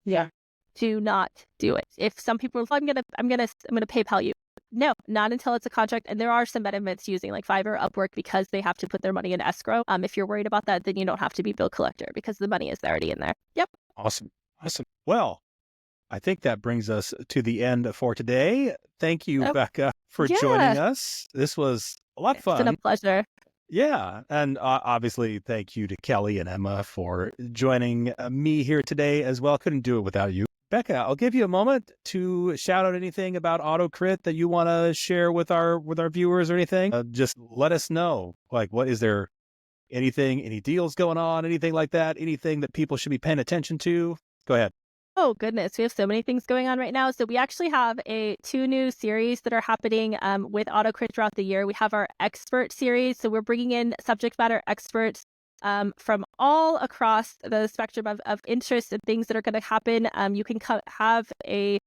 S5: Yeah.
S4: Do not do it. If some people are, I'm gonna PayPal you. No, not until it's a contract. And there are some benefits using like Fiverr, Upwork, because they have to put their money in escrow. If you're worried about that, then you don't have to be bill collector because the money is already in there. Yep.
S2: Awesome. Well, I think that brings us to the end for today. Thank you, Bekah, for joining us. This was a lot of fun.
S4: It's been a pleasure.
S2: Yeah. And obviously, thank you to Kelly and Emma for joining me here today as well. Couldn't do it without you. Bekah, I'll give you a moment to shout out anything about AutoCrit that you want to share with our viewers or anything. Just let us know. Like, what is there? Any deals going on? Anything like that? Anything that people should be paying attention to? Go ahead.
S4: Oh, goodness. We have so many things going on right now. So we actually have 2 new series that are happening with AutoCrit throughout the year. We have our expert series. So we're bringing in subject matter experts from all across the spectrum of interest and things that are going to happen. You can have a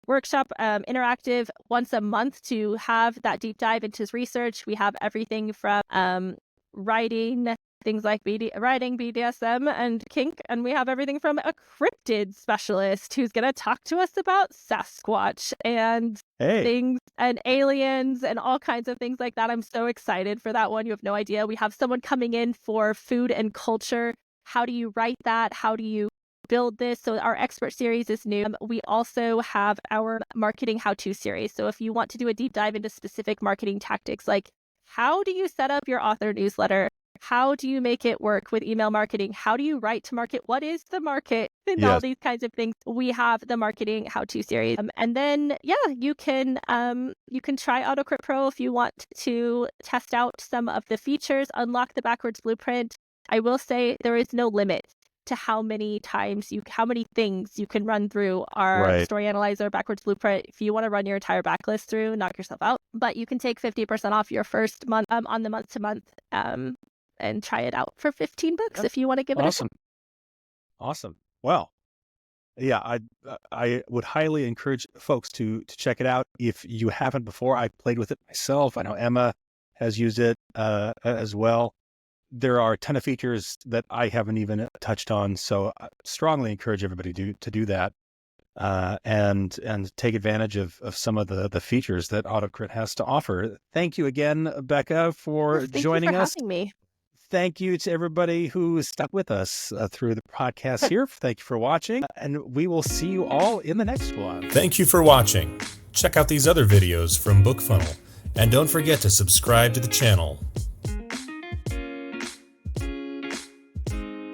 S4: workshop interactive once a month to have that deep dive into his research. We have everything from writing, things like writing, BDSM, and kink. And we have everything from a cryptid specialist who's going to talk to us about Sasquatch and things and aliens and all kinds of things like that. I'm so excited for that one. You have no idea. We have someone coming in for food and culture. How do you write that? How do you build this? So our expert series is new. We also have our marketing how-to series. So if you want to do a deep dive into specific marketing tactics, like how do you set up your author newsletter? How do you make it work with email marketing? How do you write to market? What is the market? And
S2: Yes.
S4: all these kinds of things. We have the marketing how-to series. And then, you can try AutoCrit Pro if you want to test out some of the features, unlock the backwards blueprint. I will say there is no limit to how many things you can run through our story analyzer backwards blueprint. If you want to run your entire backlist through, knock yourself out. But you can take 50% off your first month on the month to month and try it out for $15 if you want to give it a shot.
S2: Awesome. Well, yeah, I would highly encourage folks to check it out. If you haven't before, I played with it myself. I know Emma has used it as well. There are a ton of features that I haven't even touched on, so I strongly encourage everybody to do that and take advantage of some of the features that AutoCrit has to offer. Thank you again, Bekah, for joining us.
S4: Thank you for having me.
S2: Thank you to everybody who stuck with us through the podcast here. Thank you for watching, and we will see you all in the next one.
S7: Thank you for watching. Check out these other videos from BookFunnel, and don't forget to subscribe to the channel.